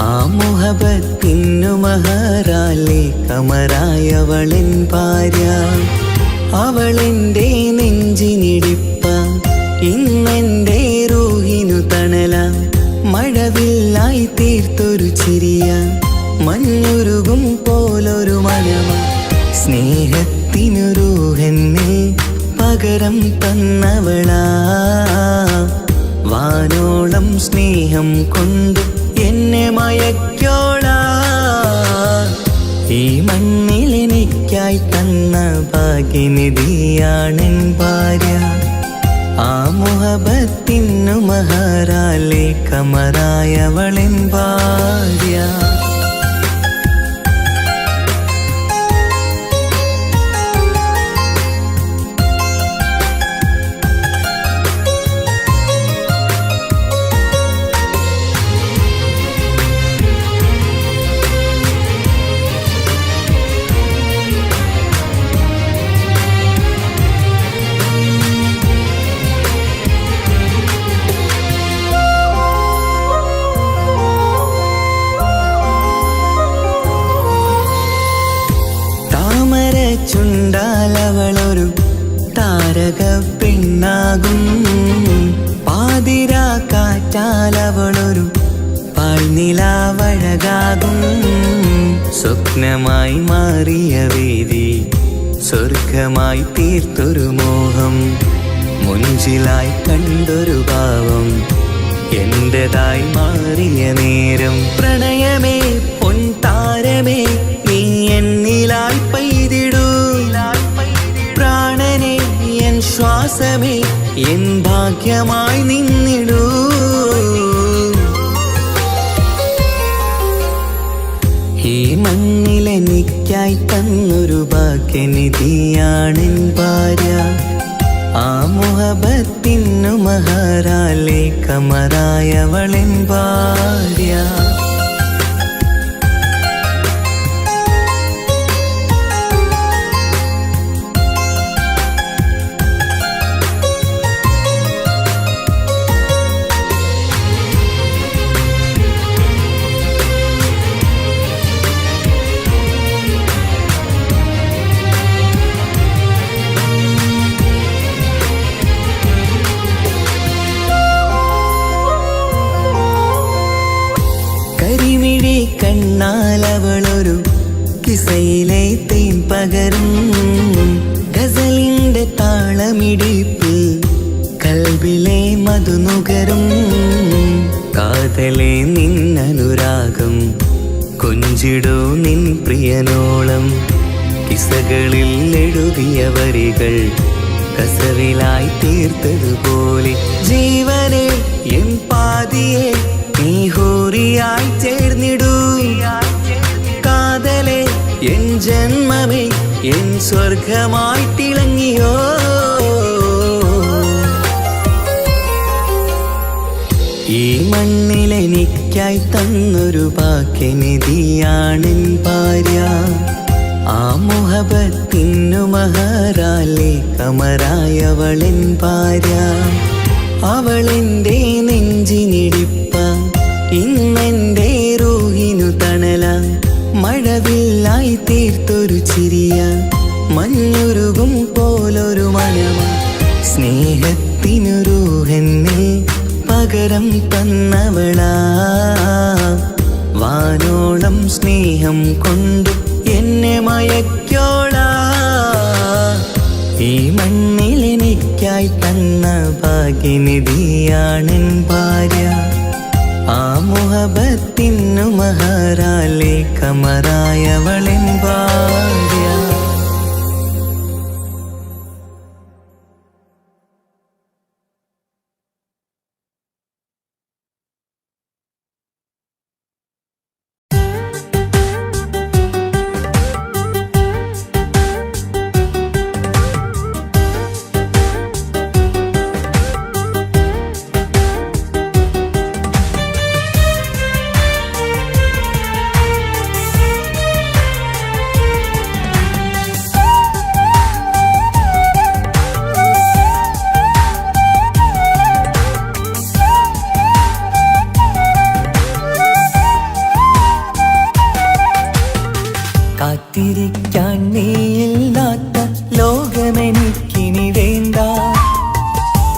ആ മുഹബത്തിനു മഹറാലെ കമറായവളെൻ ഭാര്യ. അവളെൻ്റെ നെഞ്ചിനിടിപ്പ, ഇന്നെൻ്റെ റൂഹിനു തണല. മഴവില്ലായി തീർത്തൊരു ചിരിയ, മഞ്ഞുരുകും പോലൊരു മനമ. സ്നേഹത്തിനു റൂഹെന്നെ പകരം തന്നവളാ. വാനോളം സ്നേഹം കൊണ്ട് എന്നെ മയക്കോളാ. ഈ മണ്ണിലെനിക്കായി തന്ന ഭാഗ്യനിധിയാണെൻ ഭാര്യ. ആ മുഹബത്തിനു മഹറാലെ കമറായവളെൻ ഭാര്യ. ചുണ്ടാലവളൊരു താരക പെണ്ണാകും. പാതിരാ കാറ്റാലവളൊരു പാൽനിലാവഴകാകും. സ്വപ്നമായി മാറിയ വേദി സ്വർഗമായി തീർത്തൊരു മോഹം. മുഞ്ചിലായി കണ്ടൊരു ഭാവം എന്റേതായി മാറിയ നേരം. പ്രണയമേ പൊൻതാരമേ നീ എന്നിലായി പെയ്തിടൂ. പ്രാണനെ എൻ ശ്വാസമേ എൻ ഭാഗ്യമായി നിന്നിടൂ. ഈ മണ്ണിലെനിക്കായി തന്നൊരു ഭാഗ്യനിധിയാണെൻ ഭാര്യ. ആ മുഹബത്തിനു മഹറാലെ കമറായവളെൻ ഭാര്യ. കരിമിഴി കണ്ണാലവളൊരു കിസയിലെ തേൻ പകരും. ഗസലിന്റെ താളമിടിപ്പിൽ കൽബിലെ മധുനുകരും. കാതലെ നിന്നനുരാഗം കൊഞ്ചിടൂ നിൻ പ്രിയനോളം. കിസകളിൽ എഴുതിയ വരികൾ കസവിലായി തീർത്തതുപോലെ. ജീവനെ എൻ പാതിയെ നീ ഹൂറിയായി ചേർന്നിടൂ. കാതലെ എൻ ജന്മമേ എൻ സ്വർഗമായി തിളങ്ങിയോ. ഈ മണ്ണിലെനിക്കായി തന്നൊരു ഭാഗ്യനിധിയാണെൻ ഭാര്യ. ആ മുഹബത്തിനു മഹറാലെ കമറായവളെൻ ഭാര്യ. അവളെൻ്റെ നെഞ്ചിനിടിപ്പ, ഇന്നെൻ്റെ റൂഹിനു തണല. മഴവില്ലായി തീർത്തൊരു ചിരിയ, മഞ്ഞുരുകും പോലൊരു മനമ. സ്നേഹത്തിനു റൂഹെന്നെ പകരം തന്നവളാ. വാനോളം സ്നേഹം കൊണ്ട് എന്നെ മയക്കോളാ. ഈ മണ്ണിലെനിക്കായി തന്ന ഭാഗ്യനിധിയാണെൻ ഭാര്യ. ആ മുഹബത്തിനു മഹറാലെ കമറായവളെൻ ഭാര്യ.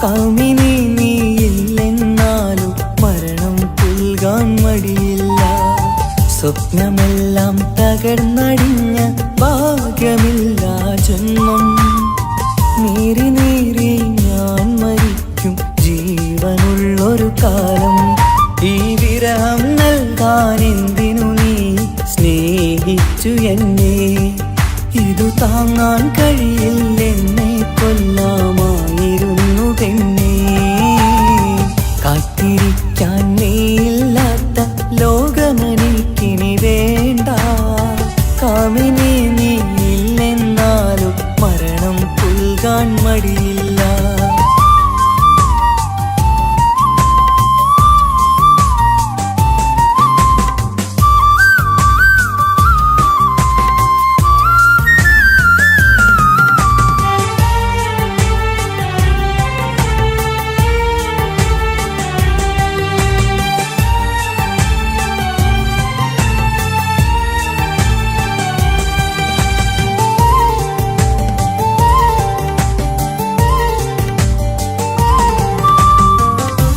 കാമിനി നീയില്ലെന്നാലും മരണം പുൽകാൻ മടിയില്ല. സ്വപ്നമെല്ലാം തകർന്നടിഞ്ഞ ഭാഗ്യമില്ല ജന്മം. നീറി നീറി ഞാൻ മരിക്കും ജീവനുള്ളൊരു കാലം. ഈ വിരഹം നൽകാൻ എന്തിനു നീ സ്നേഹിച്ചു എന്നെ? ഇതു താങ്ങാൻ കഴിയില്ലെന്നെ കൊല്ലാമായിരുന്നു പെണ്ണേ. കാത്തിരിക്കാൻ നീയില്ലാത്ത ലോകമെനിക്കിനി വേണ്ട. കാമിനി നീയില്ലെന്നാലും മരണം പുൽകാൻ മടിയില്ല.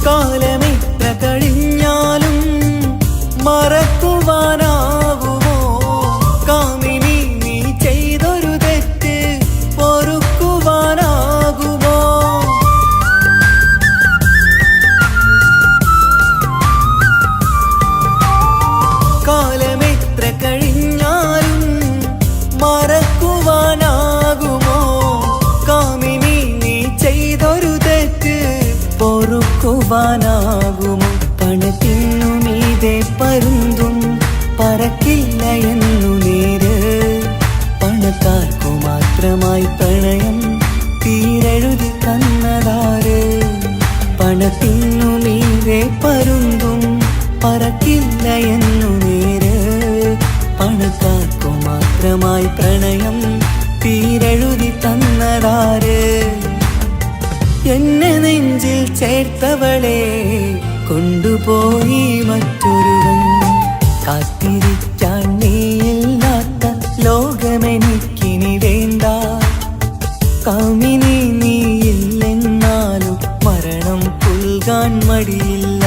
കാലമെത്ര കഴിഞ്ഞാലും മറക്കുവാനാകുമോ? കാമിനി നീ ചെയ്തൊരു തെറ്റ് പൊറുക്കുവാനാകുമോ? കാലമെത്ര കഴിഞ്ഞാലും മറക്കുവാനാകുമോ? കാമിനി നീ ചെയ്തൊരു തെറ്റ് പൊറുക്കുവാനാകുമോ? പണത്തിനു മീതെ പരുന്തും പറക്കില്ല എന്നു നേര്. പണക്കാർക്കു മാത്രമായി പ്രണയം തീരെഴുതി തന്നതാര്? പണത്തിനു മീതെ പരുന്തും പറക്കില്ല എന്നു നേര്. പണക്കാർക്കു മാത്രമായി പ്രണയം തീരെഴുതി തന്നതാര്? എന്നെ നെഞ്ചിൽ ചേർത്തവളെ കൊണ്ടുപോയി മറ്റൊരുവൻ. കാത്തിരിക്കാൻ നീയില്ലാത്ത ലോകമെനിക്കിനി വേണ്ട. കാമിനി നീയില്ലെന്നാലും മരണം പുൽകാൻ മടിയില്ല.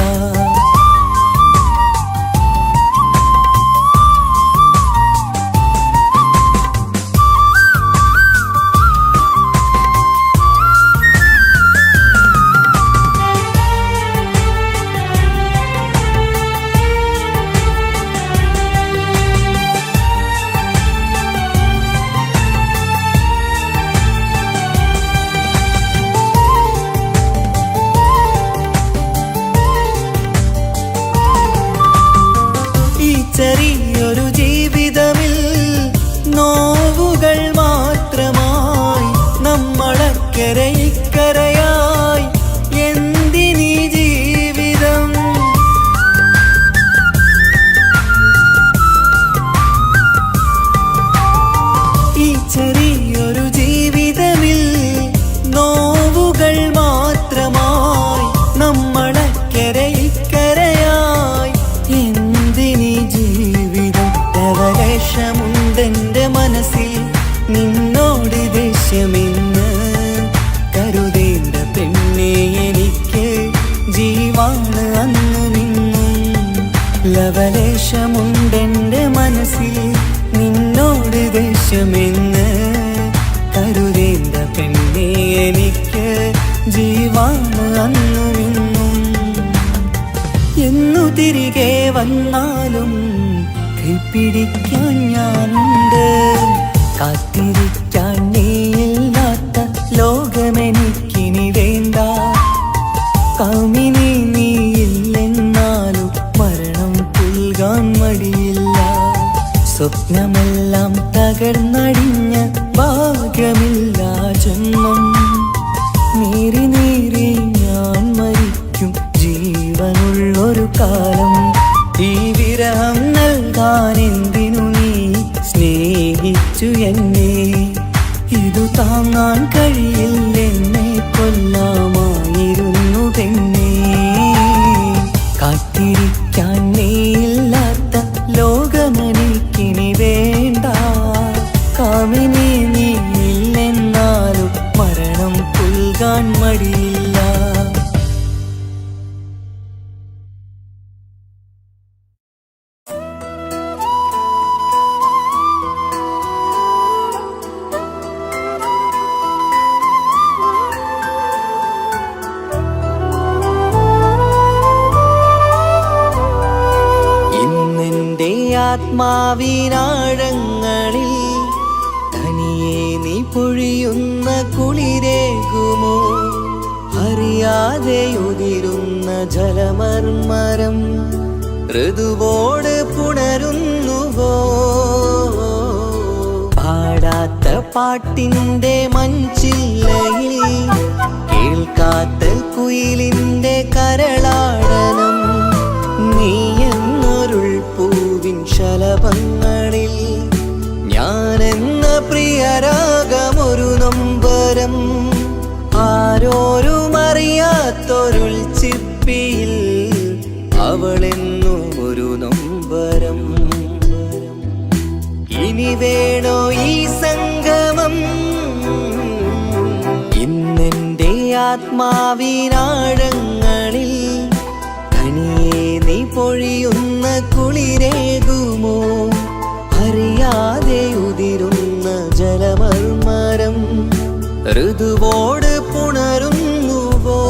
ചെറിയൊരു ജീവിതമിൽ നോവുകൾ മാത്രമായി നമ്മളക്കരെ ഇക്കരയായി എന്തിനീ ജീവിതം? ഈ ചെറിയൊരു ജീവിതമിൽ നോവുകൾ മാത്രമായി നമ്മളക്കരെ ഇക്കരയായി എന്തിനീ ജീവിതം? ലവലേശമുണ്ടെന്റെ മനസ്സിൽ നിന്നോട് ദേഷ്യമിന്ന്. കരുതേണ്ട പെണ്ണേ എനിക്ക് ജീവാണ് അന്നു നിന്നും. ലവലേശമുണ്ടെന്റെ മനസ്സിൽ നിന്നോട് ദേഷ്യമിന്ന്. കരുതേണ്ട പെണ്ണേ എനിക്ക് ജീവാണ് അന്നു നിന്നും. എന്നു തിരികെ വന്നാലും കൈപ്പിടിക്കാൻ ഞാനുണ്ട്. കാത്തിരിക്കാൻ നീയില്ലാത്ത ലോകമെനിക്കിനി വേണ്ട. കാമിനി നീയില്ലെന്നാലും മരണം പുൽകാൻ മടിയില്ല. സ്വപ്നമെല്ലാം തകർന്നടിഞ്ഞ ഭാഗ്യമില്ല ജന്മം. നീറി നീറി ഞാൻ മരിക്കും ജീവനുള്ളൊരു കാലം. ഈ വിരഹം നൽകാൻ എന്തിനു നീ സ്നേഹിച്ചു എന്നെ? ഇതു താങ്ങാൻ കഴിയില്ലെന്നെ കൊല്ലാമായിരുന്നു പെണ്ണേ. കാത്തിരിക്കാൻ നീയില്ലാത്ത ലോകമെനിക്കിനി വേണ്ട. കാമിനി നീയില്ലെന്നാലും മരണം പുൽകാൻ മടി അറിയില്ല. ഇന്നെൻ്റെ ആത്മാവിനാഴങ്ങളിൽ തനിയെ നീ പൊഴിയുന്ന കുളിരേകുമോ? അറിയാതെ ഉതിരുന്ന ജലമർമരം ഋതുവോട് പുണരുന്നുവോ? പാടാത്ത പാട്ടിൻ്റെ മഞ്ചില്ലയിൽ കേൾക്കാത്ത കുയിലിൻ്റെ കരളാടനം നീ എന്നൊരുൾ പൂവിൻ ശലഭങ്ങളിൽ ഞാനെന്ന പ്രിയരാഗമൊരു നൊമ്പരം ആരോരും അറിയാത്തൊരുൾ ചിപ്പിയിൽ അവളെന്നും ഒരു നൊമ്പരം. ഇനി വേണോ ഈ സംഗമം? ഇന്നെൻ്റെ ആത്മാവിനാഴങ്ങളിൽ തനിയെ നീ പൊഴിയുന്ന കുളിരേകുമോ? അറിയാതെ ഉതിരുന്ന ജലമർമരം ഋതുവോട് പുണരുന്നുവോ?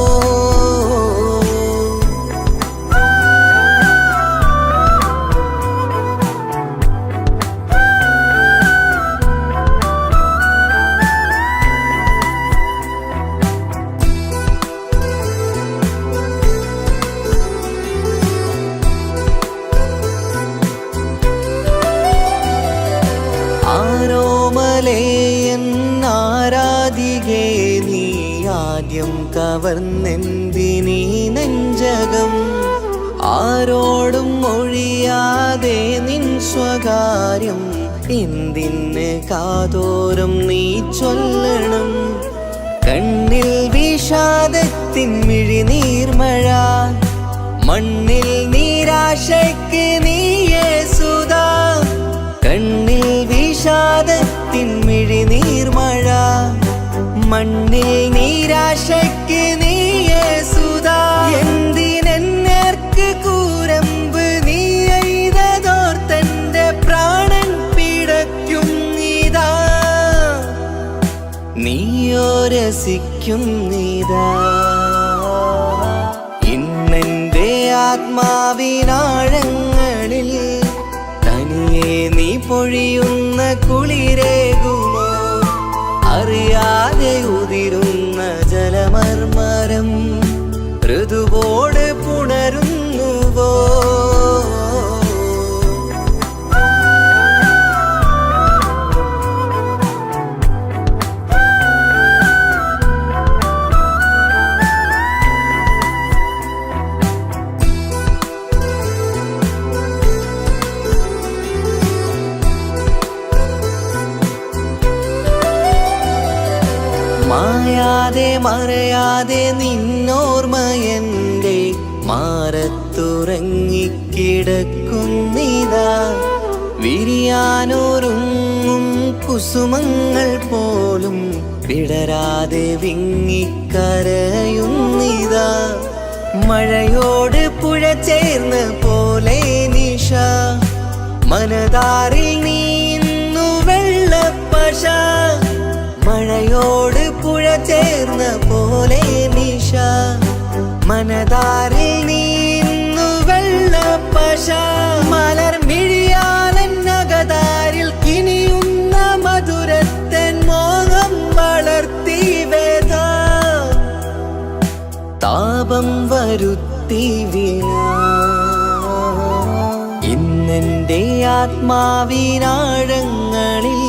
ആരാധികേ നീ ആദ്യം കവർന്നെന്തിനീ നെഞ്ചകം? ആരോടും ഒഴിയാതെ നിൻ സ്വകാര്യം എന്തിന് കാതോരം നീ ചൊല്ലണം? കണ്ണിൽ വിഷാദത്തിൻ മിഴിനീർമഴ, മണ്ണിൽ നിരാശയ്ക്ക് നീയേ സുധാ. കണ്ണിൽ വിഷാദത്തിൻ മിഴിനീർമഴ, മണ്ണിൽ നിരാശയ്ക്ക് നീയേ സുധാ. എന്തിനെന്നേർക്ക് കൂരമ്പ് നീ എയ്തതോർത്തന്റെ പ്രാണൻ പിടയ്ക്കും നീതാ. നീയോ രസിക്കും നീതാ. ഇന്നെൻ്റെ ആത്മാവിനാഴങ്ങളിൽ തനിയെ നീ പൊഴിയുന്ന കുളിരേകുമോ? അറിയാതെ ഉതിരുന്ന ജലമർമരം ഋതുവോട് പുണരുന്നുവോ? മായാതെ മറയാതെ നിന്നോർമ്മയെൻ്റെ മാറത്തുറങ്ങിക്കിടക്കുന്നിതാ. വിരിയാനൊരുങ്ങും കുസുമങ്ങൾ പോലും വിടരാതെ വിങ്ങിക്കരയുന്നിതാ. മഴയോട് പുഴ ചേർന്ന പോലെ നിശ, മനതാറിൽ നീന്നു വെള്ളപ്പശ. മഴയോട് പുഴ ചേർന്ന പോലെ നിശ, മനതാറിൽ നീന്നു വെള്ളപ്പശ. മലർ മിഴിയാലന്നകതാരിൽ കിനിയുന്ന മധുരത്തൻ മോഹം വളർത്തി വേദ. താപം വരുത്തി വീണ ഇന്നെൻ്റെ ആത്മാവിനാഴങ്ങളിൽ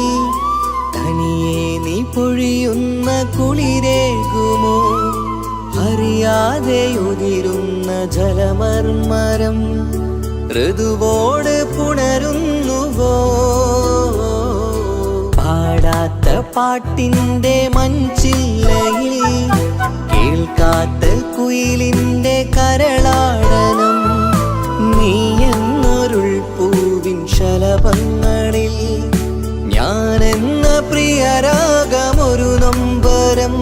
തനിയെ നീ പൊഴിയുന്ന കുളിരേകുമോ? അറിയാതെ ഉതിരുന്ന ജലമർമരം ഋതുവോട് പുണരുന്നുവോ? പാടാത്ത പാട്ടിൻ്റെ മഞ്ചില്ലയിൽ കേൾക്കാത്ത കുയിലിൻ്റെ കരളാടനം നീ എന്നൊരുൾ പൂവിൻ ശലഭങ്ങളിൽ ഞാനെന്ന പ്രിയരാഗമൊരു നൊമ്പരം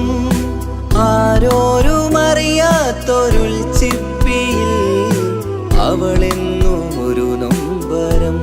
ആരോരും കറുത്തൊരുൾ ചിപ്പിയിൽ അവളെന്നും ഒരു നൊമ്പരം.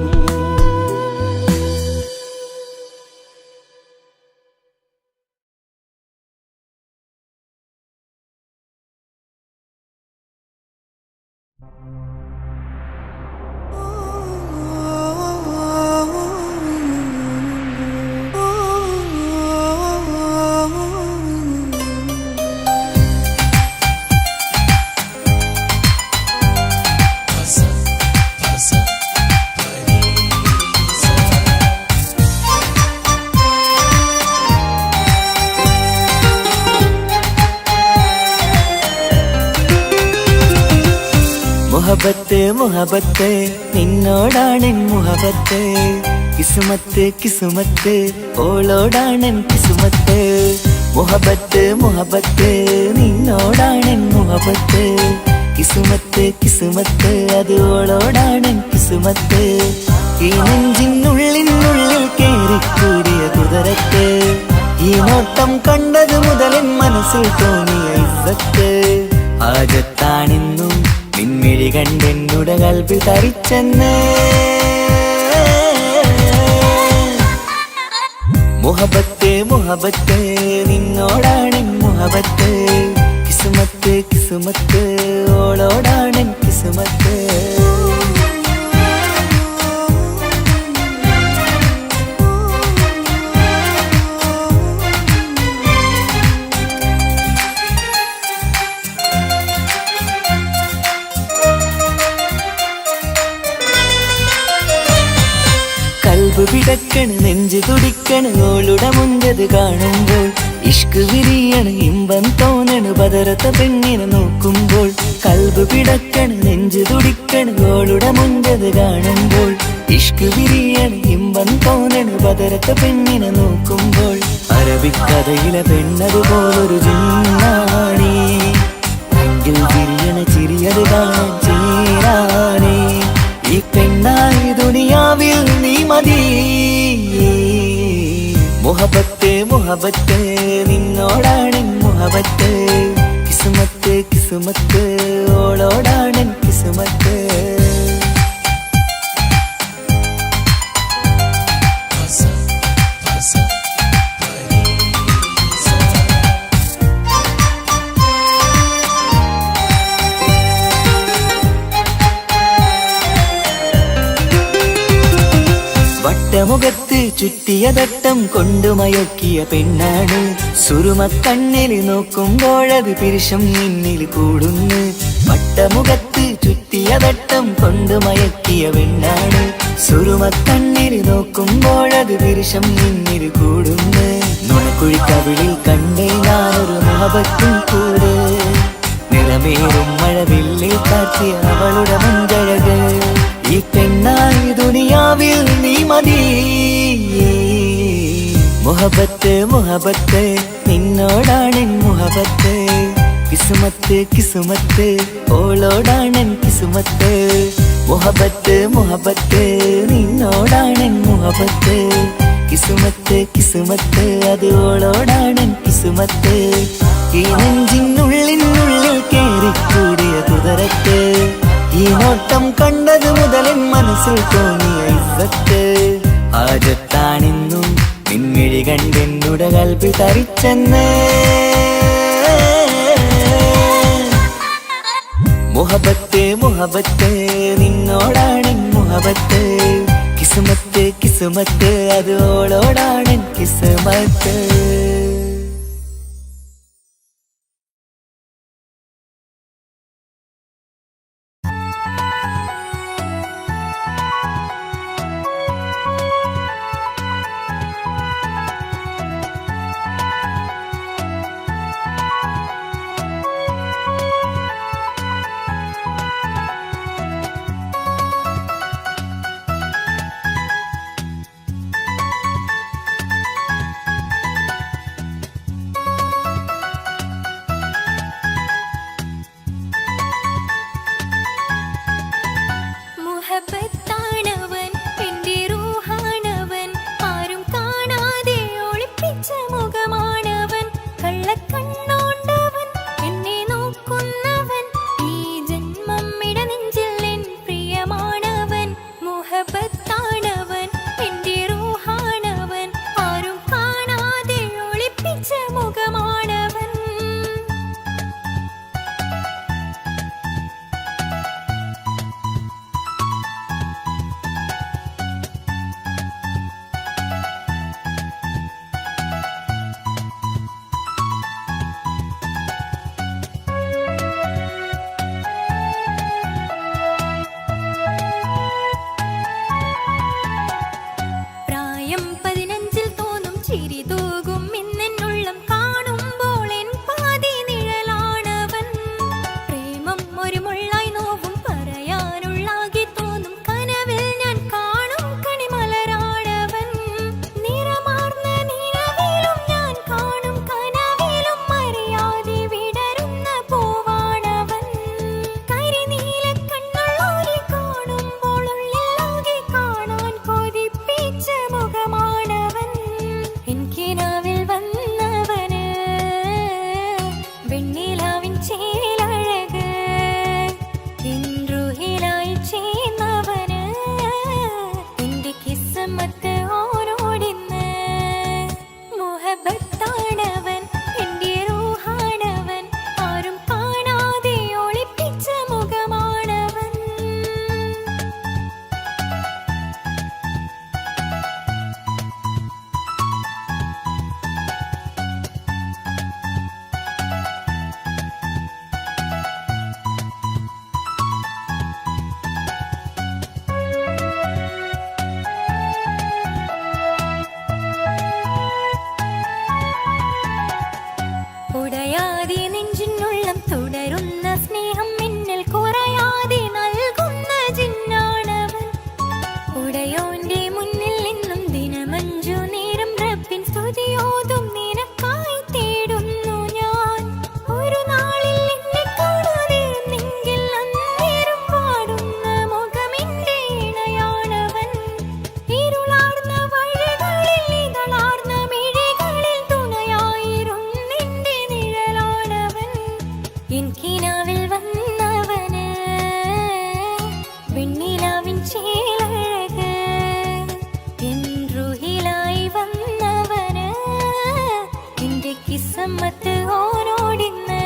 മുഹബത്ത് മുഹബത്ത് നിന്നോടാണെൻ മുഹബത്ത്, കിസുമത്ത് കിസുമത്ത് ഓളോടാണെൻ കിസുമത്ത്. മുഹബത്ത് മുഹബത്ത് നിന്നോടാണെൻ മുഹബത്ത്, കിസുമത്ത് കിസുമത്ത് അത് ഓളോടാണെൻ കിസുമത്ത്. ഈ നെഞ്ചിനുള്ളിനുള്ളിൽ കേറിക്കൂടിയ കുതിരത്ത്, ഈ നോട്ടം കണ്ടത് മുതലൻ മനസ്സിൽ തോന്നിയ ഇസ്സത്ത്. ആജത്താണെന്നും നിൻമിഴി കണ്ടെന്നുടെ കൽബിൽ തരിച്ചെന്ന്. മുഹബത്ത് മുഹബത്ത് നിന്നോടാണെൻ മുഹബത്ത്, കിസുമത്ത് കിസുമത്ത് ഓളോടാണെൻ കിസുമത്ത്. കൽബ് പിടക്കണ് നെഞ്ച് തുടിക്കണ് ഓളുടെ മുഞ്ചത് കാണുമ്പോൾ, ഇഷ്ക് വിരിയണ് ഇമ്പം തോന്നണ് ബദറത്ത പെണ്ണിനെ നോക്കുമ്പോൾ. കൽബ് പിടക്കണ് നെഞ്ച് തുടിക്കണ് ഓളുടെ മുഞ്ചത് കാണുമ്പോൾ, ഇഷ്ക് വിരിയണ് ഇമ്പം തോന്നണ് ബദറത്ത പെണ്ണിനെ നോക്കുമ്പോൾ. അറബിക്കഥയിലെ പെണ്ണതുപോലൊരു ജിന്നാണി, എങ്കിൽ വിരിയണ ചിരിയത് കാണാൻ ചേരാണേ. ഈ പെണ്ണായി ദുനിയാവിൽ നീ മതി. മുഹബത്ത് മുഹബത്ത് നിന്നോടാണെൻ മുഹബത്ത്, കിസുമത്ത് കിസുമത്ത് ഓളോടാണെൻ കിസുമത്ത്. വട്ടമുഖത്ത് ചുറ്റിയ തട്ടം കൊണ്ടു മയക്കിയ പെണ്ണാണ്, സുറുമക്കണ്ണിൽ നോക്കുമ്പോഴത് പിരിശം നിന്നിൽ കൂടുന്നു. വട്ടമുഖത്ത് ചുറ്റിയ തട്ടം കൊണ്ടു മയക്കിയ പെണ്ണാണ്, സുറുമക്കണ്ണിൽ നോക്കുമ്പോഴത് പിരിശം നിന്നിൽ കൂടുന്നു. നുണക്കുഴിക്കവിളിൽ കണ്ടേ ഞാനൊരു മുഹബത്തും കൂടെ, നിറമേറും മഴവില്ലിൽ കാറ്റിയ അവളുടെ മുഞ്ചഴക്. ഈ പെണ്ണായി ദുനിയാവിൽ നീ മതി. മുഹബത്ത് മുഹബത്ത് നിന്നോടാണെൻ മുഹബത്ത്, കിസുമത്ത് കിസുമത്ത് ഓളോടാണെൻ കിസുമത്ത്. മുഹബത്ത് മുഹബത്ത് നിന്നോടാണെൻ മുഹബത്ത്, കിസുമത്ത് കിസുമത്ത് അത് ഓളോടാണെൻ കിസുമത്ത്. ഈ നെഞ്ചിനുള്ളിനുള്ളിൽ കേറിക്കൂടിയ കുതിരത്ത്, ഈ നോട്ടം കണ്ടത് മുതലൻ മനസ്സിൽ തോന്നിയ ഇസ്സത്ത്. ആജത്താണെന്നും നിൻമിഴി കണ്ടെന്നുടെ കൽബിൽ തരിച്ചെന്ന്. മുഹബത്ത് മുഹബത്ത് നിന്നോടാണെൻ മുഹബത്ത്, കിസുമത്ത് കിസുമത്ത് അത് ഓളോടാണെൻ കിസുമത്ത്. ചേലഴക് ഇൻറുഹിലായി ചേർന്നവന് എന്റെ കിസ്മത്ത് ഓരോടിന്ന് മുഹബത്താണവൻ എന്റെ റൂഹാണവൻ ആരും കാണാതെ ഒളിപ്പിച്ച മുഖമാണവൻ ഉടയാതെ നെഞ്ചിനുള്ളം തുടരുന്ന സ്നേഹം മിന്നൽ കുറയാതെ നൽകുന്ന ജിന്നാണവൻ ഉടയോന്റെ മുന്നിൽ നിന്നും ദിനമഞ്ചു നേരം റബ്ബിൻ സ്തുതിയോതും നിനക്കായി തേടുന്നു ഞാൻ ഒരു നാളിൽ എന്നെ കാണാതിരുന്നെങ്കിൽ അന്നേരം പാടുന്ന മുഖമെന്റെ ഇണയാണവൻ ഇരുളാർന്ന വഴികളിൽ ഇതളാർന്ന മിഴികളിൽ തുണയായിരുന്നെന്റെ നിഴലാണവൻ എൻ കിനാവിൽ വന്നവന് വെണ്ണിലാവിൻ ചേലഴക് എൻ റുഹിലായി വന്നവന് എന്റെ കിസ്മത്ത് ഓരോടിന്ന്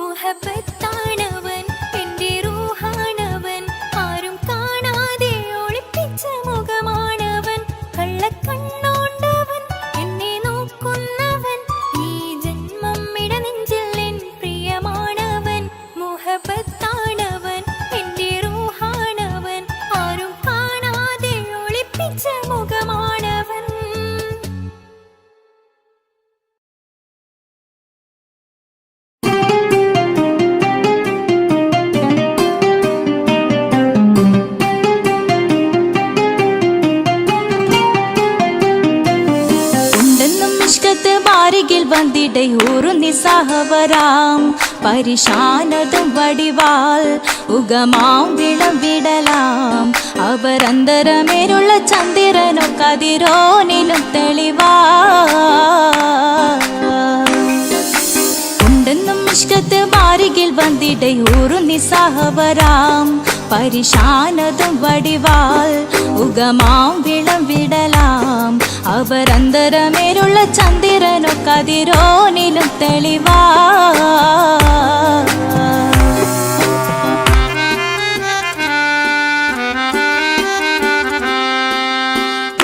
മുഹബത്താണവൻ എന്റെ റൂഹാണവൻ ആരും കാണാതെ ഒളിപ്പിച്ച മുഖമാണവൻ കള്ളക്കണ്ണോണ്ടവൻ എന്നെ നോക്കുന്നവൻ ഈ ജന്മം ഇടനെഞ്ചിൽ എൻ പ്രിയമാണവൻ മുഹബത്താണവൻ എന്റെ റൂഹാണവൻ ആരും കാണാതെ ഒളിപ്പിച്ച മുഖമാണവൻ ഉണ്ടെന്നും ഇഷ്കത്ത് ബാരികിൽ വന്നിടை ഊറു നിസ്സഹവരാം പരിശാനതും വടിവാൾ ഉഗമാം വിളവിടലാം അവരന്തരമേലുള്ള ചന്ദ്രനോ കതിരോനിലും തെളിവാ ഉണ്ടെന്നും ഇഷ്കത്ത് ബാരികിൽ വന്നിടை ഊറു നിസ്സഹവരാം പരിശാനതും വടിവാൾ ഉഗമാം വിളവിടലാം അവരന്തരമേലുള്ള ചന്ദ്രനോ കതിരോനിലും തെളിവാ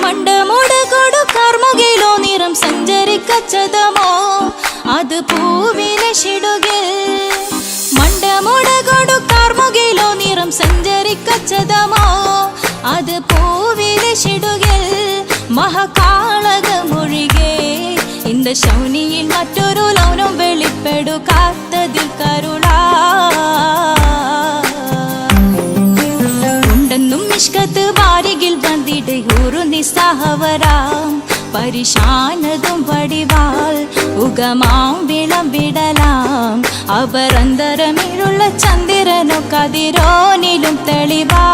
മണ്ടമുടകൊടു കർമുകിലോ നിറം സഞ്ചരിക്കച്ചതമോ അത് പൂവിലെ ഷിടുകിൽ മണ്ടമുടകൊടു കർമുകിലോ നിറം സഞ്ചരിക്കച്ചതമോ അത് പൂവിലെ ഷിടുകിൽ മഹകാളക മൊഴികെ இந்த ശൗനിയിൽ മറ്റൊരു ലൗനം വെളിപ്പെടുക്കാത്തതിൽ കരുളാ ഉണ്ടെന്നും ഇഷ്കത്ത് ബാരികിൽ വന്നിടை ഊറു നിസ്സഹവരാം പരിശാനതും വടിവാൾ ഉഗമാം വിളവിടലാം അവരന്തരമിഴുള്ള ചന്ദ്രനോ കതിരോനിലും തെളിവാ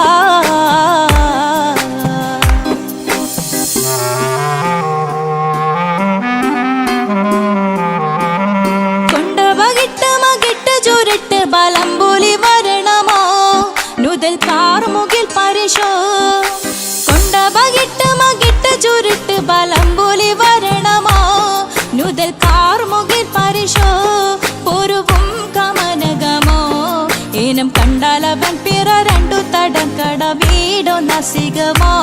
കൊണ്ടവകിട്ട് മകിട്ട് ചുരുട്ട് ബലംബുലി വരണമോ നുതൽ കാർമുകിൽ പരിശോ കൊണ്ടവകിട്ട് മകിട്ട് ചുരുട്ട് ബലംബുലി വരണമോ നുതൽ കാർമുകിൽ പരിശോ പൊരുവും കമനകമോ ഏനം കണ്ടാലവൻ പിറ രണ്ടു തടക്കട വീടോ നസികമോ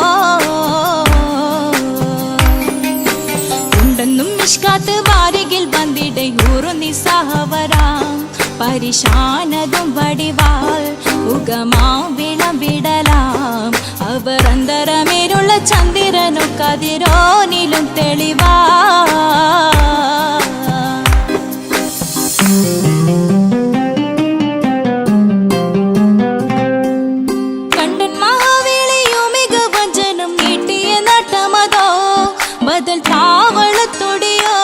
ഉണ്ടെന്നും ഇഷ്കാത്ത് ബാരികിൽ വന്നിടை ഊറു നിസ്സഹവരാം പരിശാനതും വടിവാൾ ഉഗമാം വിളവിടലാം അവരന്തരമേലുള്ള ചന്ദ്രനോ കതിരോനിലും തെളിവാ കണ്ടൻ മഹാവേളിയോ മികവഞ്ചനും നീട്ടിയ നട്ടമതോ ബദൽ താവളത്തൊടിയോ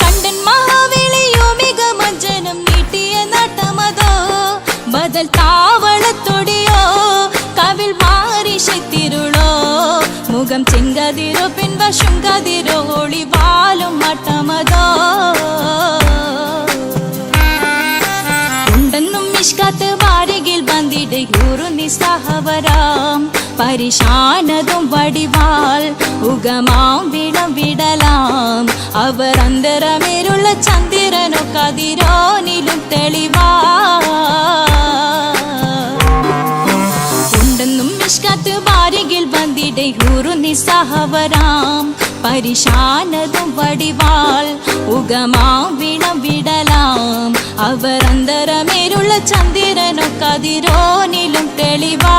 കണ്ടൻ മഹാവേളിയോ മികവഞ്ചനും നീട്ടിയ നട്ടമതോ ബദൽ താവളത്തൊടിയോ കവിൽ മാറിശത്തിരുളോ മുഖം ചെങ്കതിരോ പിൻവശം കതിരോ ഒളിവാലും മട്ടമതോ വന്നിടെ ഗുരു നിസ്സഹവരാം പരിശാനതും വടിവാൾ ഉഗമാം വിളം വിടലാം അവർ അന്തരമേരുള്ള ചന്ദ്രനോ കതിരോനിലും തെളിവാ ഉണ്ടെന്നും മിഷ്കാത്ത് ബാരികിൽ വന്നിടെ ഗുരു നിസ്സഹവരാം പരിശാനതും വടിവാൾ ഉഗമാം വിളം വിടലാം അവർ അന്തരമേരുള്ള ചന്ദ്രനോ കതിരോനിലും തെളിവാ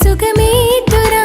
സുഖമേറ്റൊരു